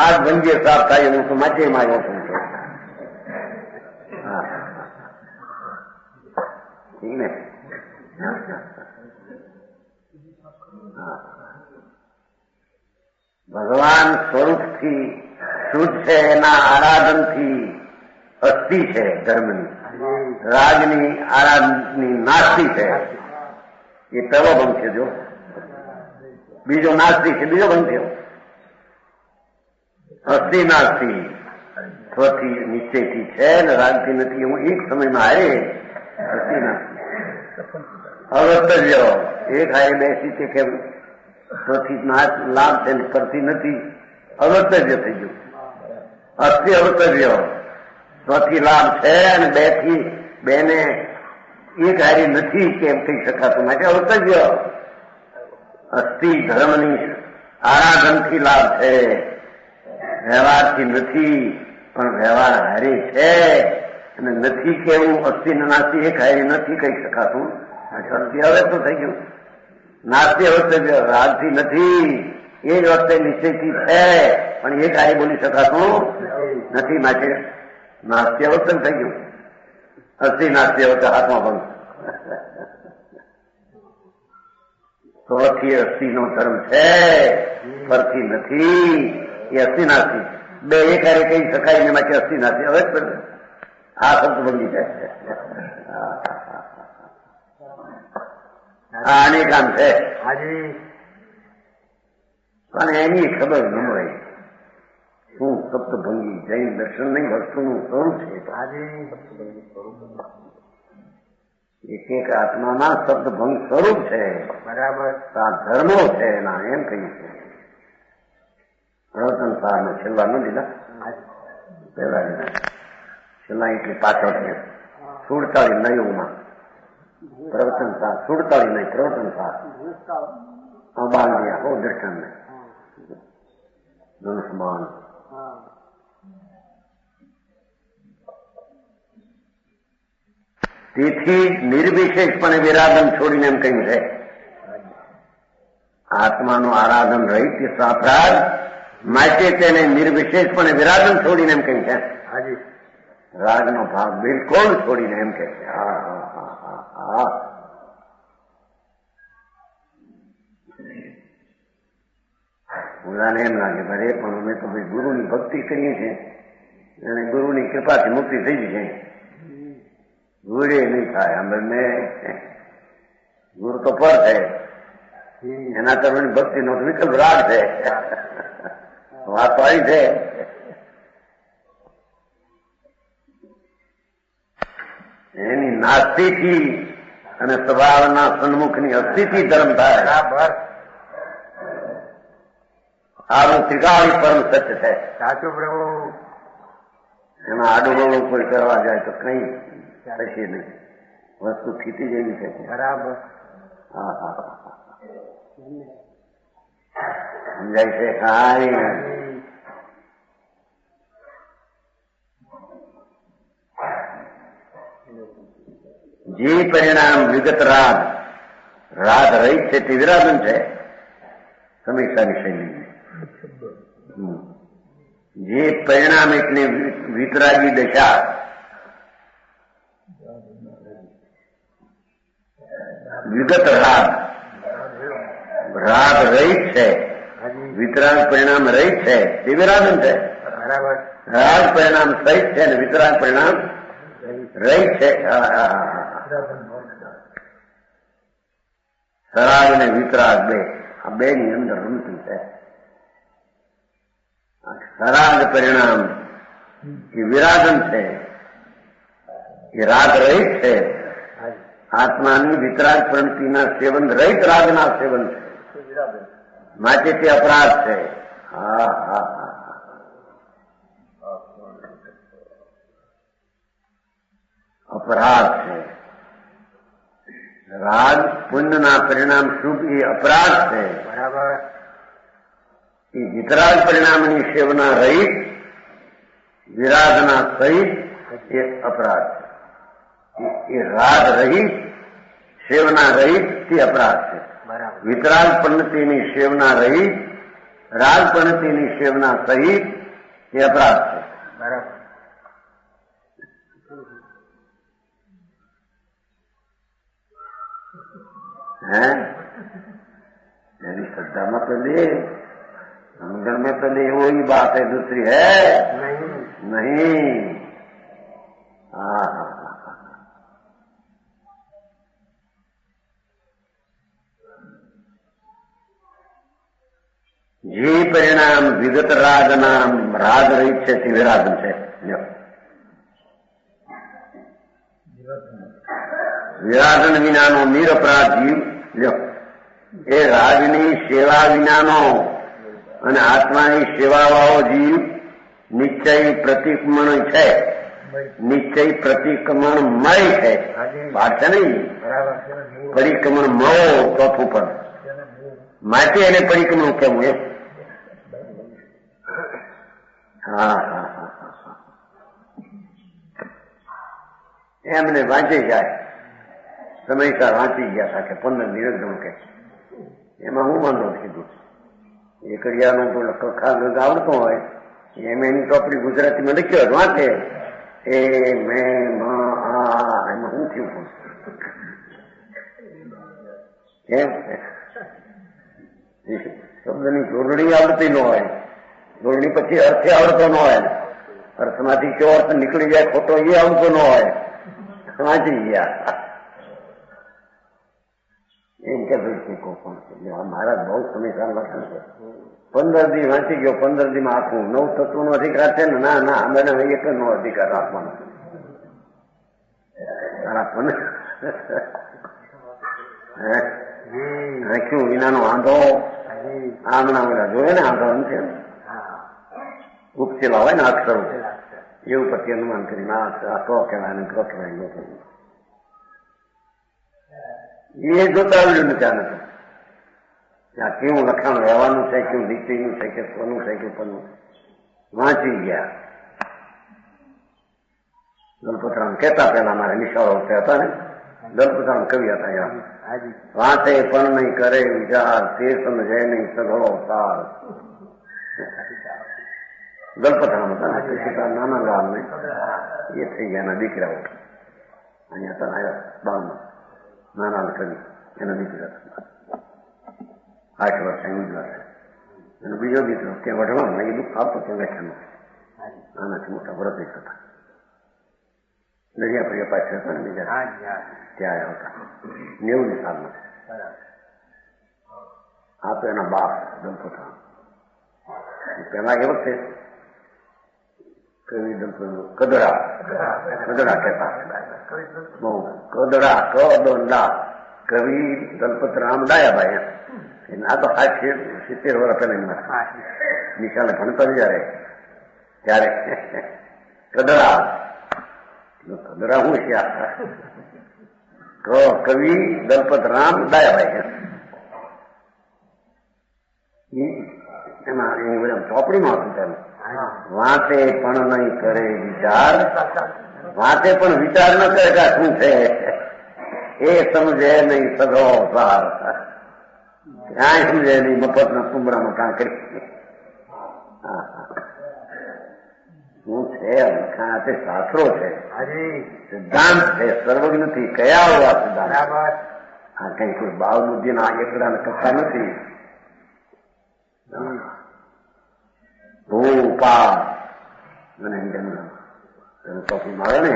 8 ભંગે સાફ થાય હું તો માચેમાં આવ્યો છું. ને ભગવાન સ્વરૂપથી શુદ્ધ છે એના આરાધનથી અસ્થિ છે ધર્મની. રાજની આરાધનની નાસ્તી છે. એ પહેલો ભંગ છે. જો બીજો નાસ્તી છે બીજો ભંગ થયો. અસ્થિ નાસ્તી સ્વથી નિશ્ચયથી છે ને રાગથી નથી. હું એક સમયમાં હારે અસ્થિ નાસ્તી અવસ્તવ્ય એક હારે બેસી તે કેમ સ્વથી લાભ છે કરતી નથી. અવસ્તવ્ય થઈ ગયું. અસ્થિ અવસ્તવ્ય સ્વથી લાભ છે અને બેને એક હારી નથી કેમ કહી શકાતું. માટે અવસ્તવ્ય અસ્થિ ધર્મની આરાધનથી લાભ છે વ્યવહારથી નથી. પણ વ્યવહાર હારે છે અને નથી કેવું અસ્થિ નાસ્તી એક હારી નથી કહી શકાતું. અસ્થિ હવે તો થઈ ગયું. નાસ્તી અવસ્તવ્ય રાગથી નથી એ જ વખતે નિશ્ચયથી છે પણ એક હારી બોલી શકાતું નથી. માટે નાસ્તી અવસ્તવ્ય થઈ ગયું. અસ્થિ નાસ્તી અવસ્થ હાથમાં ભંગ. સ્વથી અસ્થિનો ધર્મ છે પરથી નથી. એ અસ્થિ નાસ્તી બે એક હારે કહી શકાય ને માટે અસ્થિ નાસ્તી હવે આ શબ્દ ભંગી જાય. આ અનેકાંત છે પણ એની ખબર ન હોય શું સપ્તભંગી જૈન દર્શન નહીં વસ્તુનું સ્વરૂપ છે. એક એક આત્માના સપ્તભંગ સ્વરૂપ છે. બરાબર. આ ધર્મો છે એના એમ કહ્યું છે. પ્રવચન સારને છેલ્લા ન લીધા પહેલા લીધા. છેલ્લા એટલે પાછળ છે 47 નયુમાં પ્રવચન સાર 47 નહીં પ્રવચન સાર બાંધ્યા હો દર્શન ને ધનુષ્માન. તેથી નિર્વિશેષપણે વિરાધન છોડીને એમ કહ્યું છે આત્માનું આરાધન રહિત કે સાપરાધ માટે તેને નિર્વિશેષપણે વિરાધન છોડીને એમ કહ્યું છે. રાગનો ભાવ બિલકુલ છોડીને એમ કે છે. બધાને એમ લાગે ભરે પણ અમે તો ભાઈ ગુરુની ભક્તિ કરીએ છીએ અને ગુરુની કૃપાથી મુક્તિ થઈ જાય. ગુરે નહીં થાય. અમે ગુરુ તો પર છે, એના તરફની ભક્તિનો વિકલ્પ રાગ છે. વાત આવી છે. એની નાસ્તિથી અને સ્વભાવના સન્મુખની અસ્થિથી ધર્મ થાય. બરાબર. આવું ત્રિકાળી પરમ સત્ય છે. સાચું પ્રભુ. એમાં આડું કોઈ કરવા જાય તો કઈ થશે નહીં. વસ્તુ સ્થિતિ જેવી છે. બરાબર. હા હા સમજાય છે. કાંઈ જે પરિણામ વિગત રાગ રાગ રહિત છે તે વિરાધન છે. સમીક્ષાની શૈલી જે પરિણામ એટલે વિતરાગી દશા વિગત રાગ રાગ રહિત છે, વિતરાગ પરિણામ રહિત છે તે વિરાધન છે. બરાબર. રાગ પરિણામ સહિત છે અને વિતરાગ પરિણામ રહિત છે. સરાગ અને વિતરાગ બે આ બે ની અંદર રમતું છે. સરાગ પરિણામ એ વિરાગન છે, એ રાગ રહિત છે. આત્માની વિતરાગ પ્રવૃત્તિના સેવન રહિત રાગના સેવન છે, માટે તે અપરાધ છે. હા હા હા અપરાધ છે. રાગ પુણ્યના પરિણામ શુભ એ અપરાધ છે. બરાબર. એ વિતરાગ પરિણામની સેવના રહિત વિરાગના સહિત એ અપરાધ છે. એ રાગ રહિત સેવના રહિત તે અપરાધ છે. બરાબર. વિતરાગ પદ્ધતિની સેવના રહિત રાગ પદ્ધતિની સેવના સહિત તે અપરાધ છે. બરાબર. है मेरी श्रद्धा में तो ले, समझन में तो ले, वही बात है, दूसरी है नहीं. हाँ हाँ हाँ જે પરિણામ વિગત રાગ નામ રાગ રહિત છે તે વિરાગન છે. વિરાગન વિનાનો નિરપરાધ જીવ લ્યો એ રાગની સેવા વિનાનો અને આત્માની સેવાવાળો જીવ નિશ્ચય પ્રતિક્રમણ છે. નિશ્ચય પ્રતિક્રમણમય છે. વાત છે નહીં પરિક્રમણ મો ચોથું પદ માટે એને પરિક્રમણ કેવું એમ. હા હા હા એમને વાંચી જાય સમયસર વાંચી ગયા હતા કે 15 નિરંજન કે એમાં હું વાંધો કીધું. એકડિયાનો તો લખા આવડતો હોય એમ એની ચોપડી ગુજરાતીમાં લખ્યો વાંચે એ મેં એમાં હું થયું કેમ શબ્દની જોડણી આવડતી ન હોય, જોડણી પછી અર્થે આવડતો ન હોય, અર્થમાંથી કયો અર્થ નીકળી જાય ખોટો એ આવડતો ન હોય, વાંચી ગયા એમ કે ભાઈ પણ મહારાજ બહુ સમયસર લખ્યું છે. 15 દી વાંચી ગયો, 15 દીમાં આખું 9 તત્વનો અધિકાર છે ને. ના ના અમે એક જ નો અધિકાર રાખવાનો રાખ્યું વિનાનો આંધો આમના બધા જોયે ને આંધો એમ છે ઉપચેલા હોય ને અક્ષરો એવું પછી અનુમાન કરીને આ ક કહેવાય ને ક કહેવાય ન કહેવાય એ જોતા આવડ્યું નથી. આને તો ત્યાં કેવું લખાણ રહેવાનું છે, કેવું નીચેનું છે, કે સોનું છે કે પનું વાંચી ગયા. દલપતરામ કહેતા પેલા મારે નિશાળો હતા ને, દલપતરામ કવિ હતા યાર. વાંચે પણ નહીં કરે વિચાર, તે સમજે નહીં સઘળો સાર. દલપતરામ હતા ને નાના ગામ ને એ થઈ ગયા એના દીકરાઓ અહીંયા હતા આવ્યા બાળમાં નાના કવિ એના દીકરા 8 વર્ષ ઉજવા છે. અને બીજો દીકરો ત્યાં વઢવાનું એ દુઃખ આપતો ત્યાં બેઠાનો આનાથી મોટા વ્રત હતા દરિયા પરિયા પાછળ હતા ને બીજા ત્યાં આવ્યા હતા 90 સાલમાં આ તો એના બાપ દંપોતરામ. પેલા એ વખતે કવિ કદડા કહેતા બહુ કદડા કદંડા કવિ દલપતરામ ડાયાભાઈ. આ તો 70 વર્ષ પહેલા નિશાળે ભણતા જયારે ત્યારે કદડા હું છે કવિ દલપતરામ ડાયાભાઈ. એમાં ચોપડીમાં હતું તેનું વાતે પણ નહીં કરે વિચાર, વાતે પણ વિચાર ન કરે કે શું છે એ સમજે નહીં સગો સાર, ક્યાંય સમજે નહીં મફતના કુંબડામાં કાં કરી શું છે. તે શાસ્ત્રો છે, સિદ્ધાંત છે, સર્વજ્ઞ નથી. કયા હોવા સિદ્ધાંત? આ કઈ કોઈ બાળ બુદ્ધિના એકડાને કથા નથી. ભૂ પા અને ટોપી મારે ને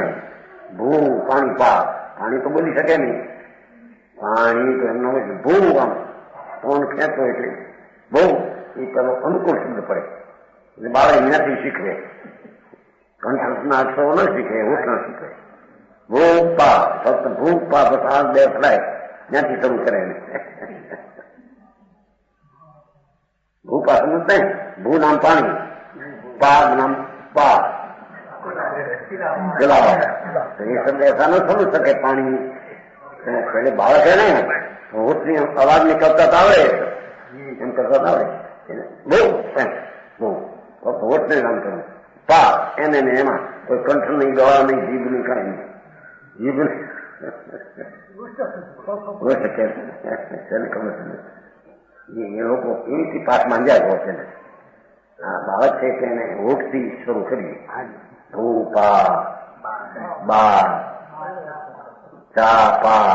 ભૂ પાણી પા. પાણી તો બોલી શકે નહીં, પાણી તો એમનો ભૂ આમ ફોન ખેંચો એટલે બહુ એ પેલો અનુકૂળ શબ્દ પડે એટલે બાળક એનાથી શીખવે. કંઠના અક્ષરો ન શીખે, હોઠ ન શીખે. ભૂ પા ફક્ત ભૂ પા બસ આ બે ફલાય ત્યાંથી શરૂ કરે ને ભૂ પા સમજ નહીં. ભૂ નામ પાણી, પા નામ પા જલાવા. એ શબ્દ એસા ન સમજ શકે. પાણી પેલે બાળક હે ને હોઠની અવાજ નીકળતા આવડે એમ કરતા આવડે બહુ બહુ ફક્ત હોઠને કામ કરવું. પા એને એમાં કોઈ કંઠ નહીં, ગળા નહીં, જીભ નહીં, કઈ નહીં. જીભ શકે ખબર એ લોકો એથી પાક માંજ્યા હોય છે ને. આ બાળક છે કે એને હોઠથી શરૂ કરીએ. ભૂ પા બા ચા પા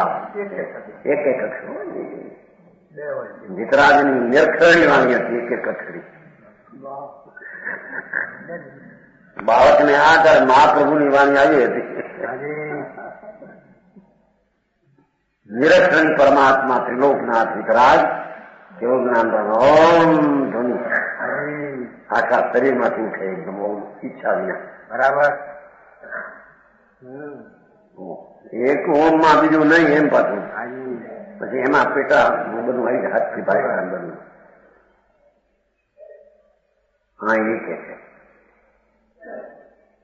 એક એક અક્ષર. વિતરાજની નિરક્ષરણી વાણી હતી, એક એક અક્ષરી. બાળકને આ મહાપ્રભુની વાણી આવી હતી. નિરક્ષરણી પરમાત્મા ત્રિલોકનાથ વિતરાજ કેવું જ્ઞાન ઓમ ધ્વનિ આખા શરીરમાંથી ઉઠે એકદમ ઓમ ઈચ્છા વિના. બરાબર. એક ઓમ માં બીજું નહીં એમ પાછું. પછી એમાં પેટા બધું આવી હાથથી ભાઈ બધું. હા એ કે છે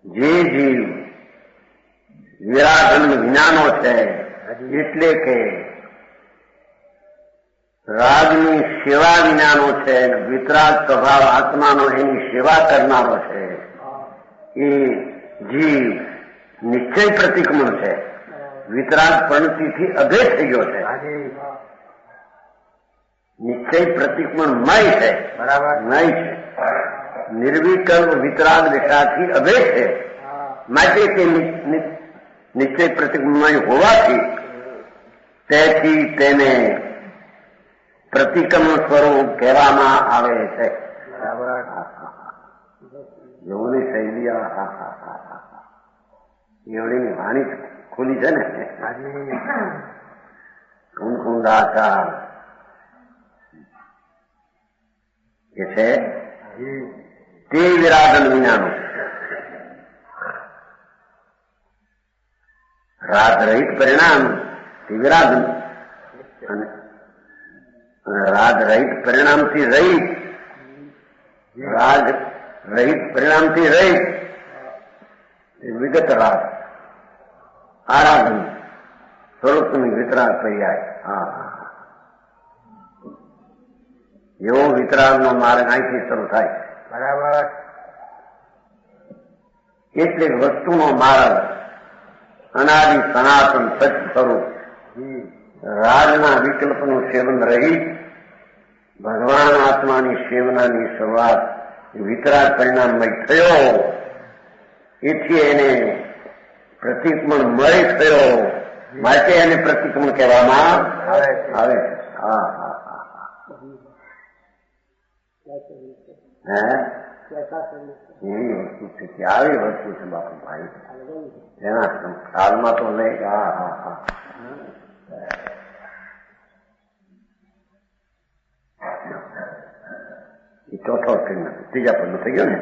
જે જીવ વિરાજન વિજ્ઞાનો છે એટલે કે રાગની સેવા વિનાનો છે, વિતરાગ સ્વભાવ આત્માનો એની સેવા કરનારો છે. એ જીવ નિશ્ચય પ્રતિક્રમણ છે, વિતરાગ પ્રણતિથી અભેદ થઈ ગયો છે. નિશ્ચય પ્રતિક્રમણ મય છે, બરાબર મય છે. નિર્વિકલ્પ વિતરાગ દિશાથી અભેદ છે. માટે તે નિશ્ચય પ્રતિક્રમણ હોવાથી તેથી તેને પ્રતિક્રમણ સ્વરૂપ કહેવામાં આવે છે. યોની શૈલી યોની વાણી ખુલી છે ને. કુંકુંદાચાર કે છે તે વિરાજન વિનાનું રાગ રહિત પરિણામ તે વિરાજન અને રાગ રહિત પરિણામથી રહિત, રાગ રહિત પરિણામથી રહિત વિગત રાગ આરાધન સ્વરૂપની વિતરાગ પર્યાય. હા એવો વિતરાગનો માર્ગ અહીંથી શરૂ થાય. બરાબર. એટલે વસ્તુનો માર્ગ અનાદિ સનાતન સચ સ્વરૂપ રાજના વિકલ્પનું સેવન રહિત ભગવાન આત્માની સેવનાની શરૂઆત વિતરાગ પરિણામમય થયો. એથી એને પ્રતિક્રમણ મય થયો, માટે એને પ્રતિક્રમણ કહેવામાં આવે છે. હા હા હા એવી વસ્તુ છે કે આવી વસ્તુ છે બાપુ ભાઈ. એના ખ્યાલમાં તો નહીં. હા હા હા એ ચોથો ત્રીજા પદનો થઈ ગયો ને.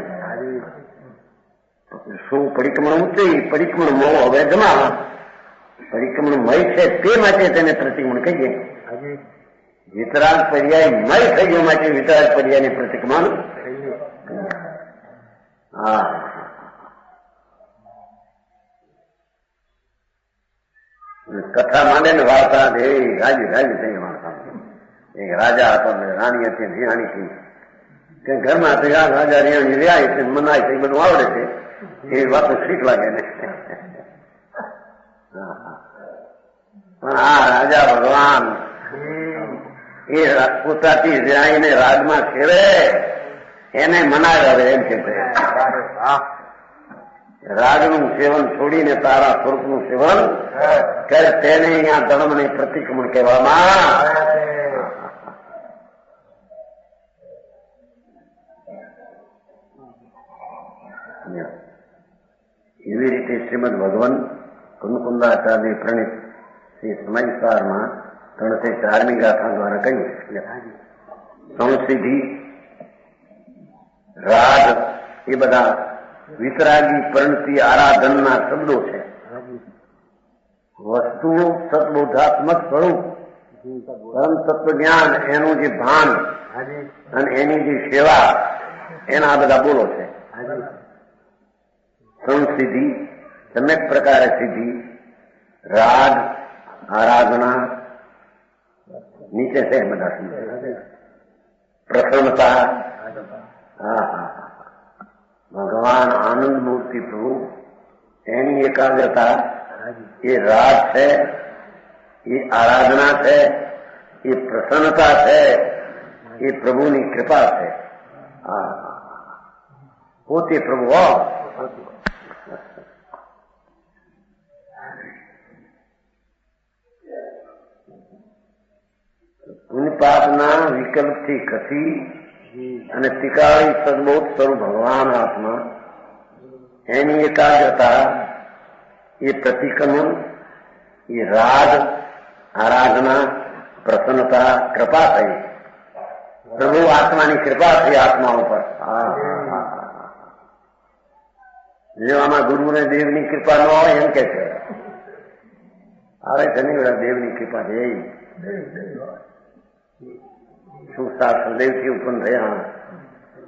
શું પરિક્રમણ ઊંચી પરિક્રમણ મો હવે જમા પરિક્રમણ મય છે તે માટે તેને પ્રતિક્રમણ કહીએ. વિતરાગ પર્યાય મય થઈ ગયો માટે વિતરાગ પર્યાયની પ્રતિક્રમણ. હા, કથા માંડે ને વાર્તા એ રાજી રાજી થઈ વાર્તા. એક રાજા હતો રાણી હતી રિયાણી થી કે ઘરમાં રાજા રિયાણી રહ્યા છે મનાય છે બધું આવડે છે એ વાતો ઠીક લાગે ને. પણ આ રાજા ભગવાન એ પોતાથી રિયાણીને રાજમાં ફેરે એને મનાવે એમ કે રાગનું સેવન છોડીને તારા સ્વરૂપનું સેવન કરે તેને અહીંયા ધર્મને પ્રતિક્રમણ કહેવામાં. એવી રીતે શ્રીમદ ભગવાન કુંકુંદાચાર્ય પ્રણિત શ્રી સમયસારમાં 304મી ગાથા દ્વારા કહ્યું. સંસિદ્ધિ રાગ એ બધા વિતરાગી પરિણતિ આરાધનના શબ્દો છે. વસ્તુ સદબોધાત્મક સ્વરૂપ પરમ તત્વ જ્ઞાન એનું જે ભાન અને એની જે સેવા એના આ બધા બોલો છે. સંસિદ્ધિ સમ્યક પ્રકારે સિદ્ધિ રાગ આરાધના નીચે છે બધા પ્રસન્નતા. હા હા, ભગવાન આનંદ મૂર્તિ પ્રભુ એની એકાગ્રતા એ રાગ છે, એ આરાધના છે, એ પ્રસન્નતા છે, એ પ્રભુની કૃપા છે. હા, પોતે પ્રભુ પુણ્યપાપના વિકલ્પથી ખસી અને તિકાળી સદબોધ સ્વરૂપ ભગવાન આત્મા એની એકાગ્રતા એ પ્રતિક્રમણ એ રાગ આરાધના પ્રસન્નતા કૃપા થઈ. પ્રભુ આત્માની કૃપા થઈ આત્મા ઉપર. જો આમાં ગુરુને દેવની કૃપા ન હોય એમ કે છે આવે ઘણી વાર દેવની કૃપા છે. શું સદેવથી ઉત્પન્ન થયા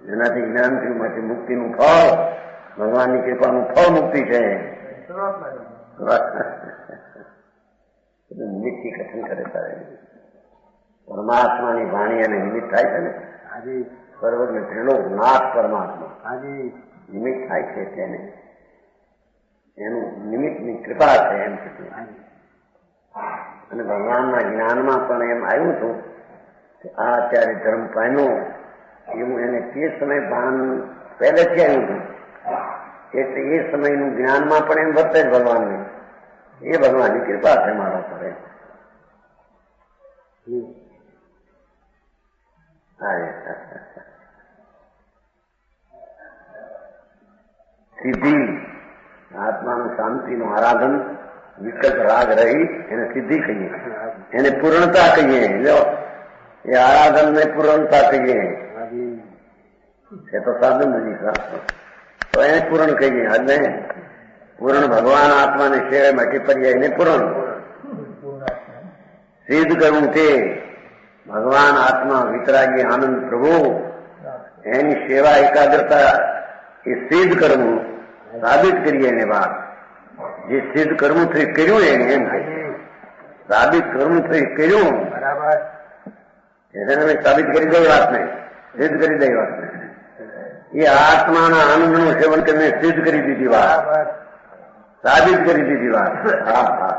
જેનાથી જ્ઞાન થયું માટે મુક્તિનું ફળ ભગવાનની કૃપાનું ફળ મુક્તિ છે. નિમિત્તથી કથન કરે તારે પરમાત્માની વાણી અને નિમિત્ત થાય છે ને. સર્વજ્ઞ ત્રિલોક નાથ પરમાત્મા નિમિત્ત થાય છે તેને એનું નિમિત્તની કૃપા છે એમ છે. અને ભગવાનના જ્ઞાનમાં પણ એમ આવ્યું હતું આ અત્યારે ધર્મ પામ્યો એવું એને તે સમય ભાન પહેલેથી આવ્યું હતું. એટલે એ સમયનું જ્ઞાનમાં પણ એમ વર્તે જ ભગવાનને. એ ભગવાનની કૃપા છે મારા પર. સિદ્ધિ આત્માનું શાંતિનું આરાધન વિકલ્પ રાગ રહી એને સિદ્ધિ કહીએ, એને પૂર્ણતા કહીએ. જો એ આરાધન ને પૂર્ણતા કહીએ એ તો સાધન નથી તો એને પૂર્ણ કહીએ. અને પૂર્ણ ભગવાન આત્માને સેવા માટે પર્યાય એને પૂર્ણ સિદ્ધ કરવું તે ભગવાન આત્મા વિતરાગી આનંદ પ્રભુ એની સેવા એકાગ્રતા એ સિદ્ધ કરવું સાબિત કરીએ એને વાત. જે સિદ્ધ કરવું થઈ કર્યું એને એમ કહે સાબિત કરવું થઈ કર્યું બરાબર. સાબિત કરી દઈ વાતને સિદ્ધ કરી દઈ વાતને એ આત્માના આનંદનું સેવન કરીને સિદ્ધ કરી દીધી વાત, સાબિત કરી દીધી વાત. હા હા,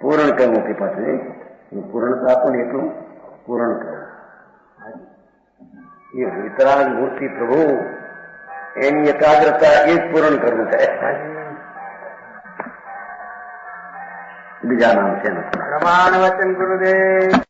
પૂર્ણ કરવું તે પાછું પૂર્ણતા પણ એટલું પૂર્ણ કરવું. એ વિતરાગ મૂર્તિ પ્રભુ એની એકાગ્રતા એ જ પૂર્ણ કરવું છે. બીજા નામ છે પ્રમાણ વચન ગુરુદેવ.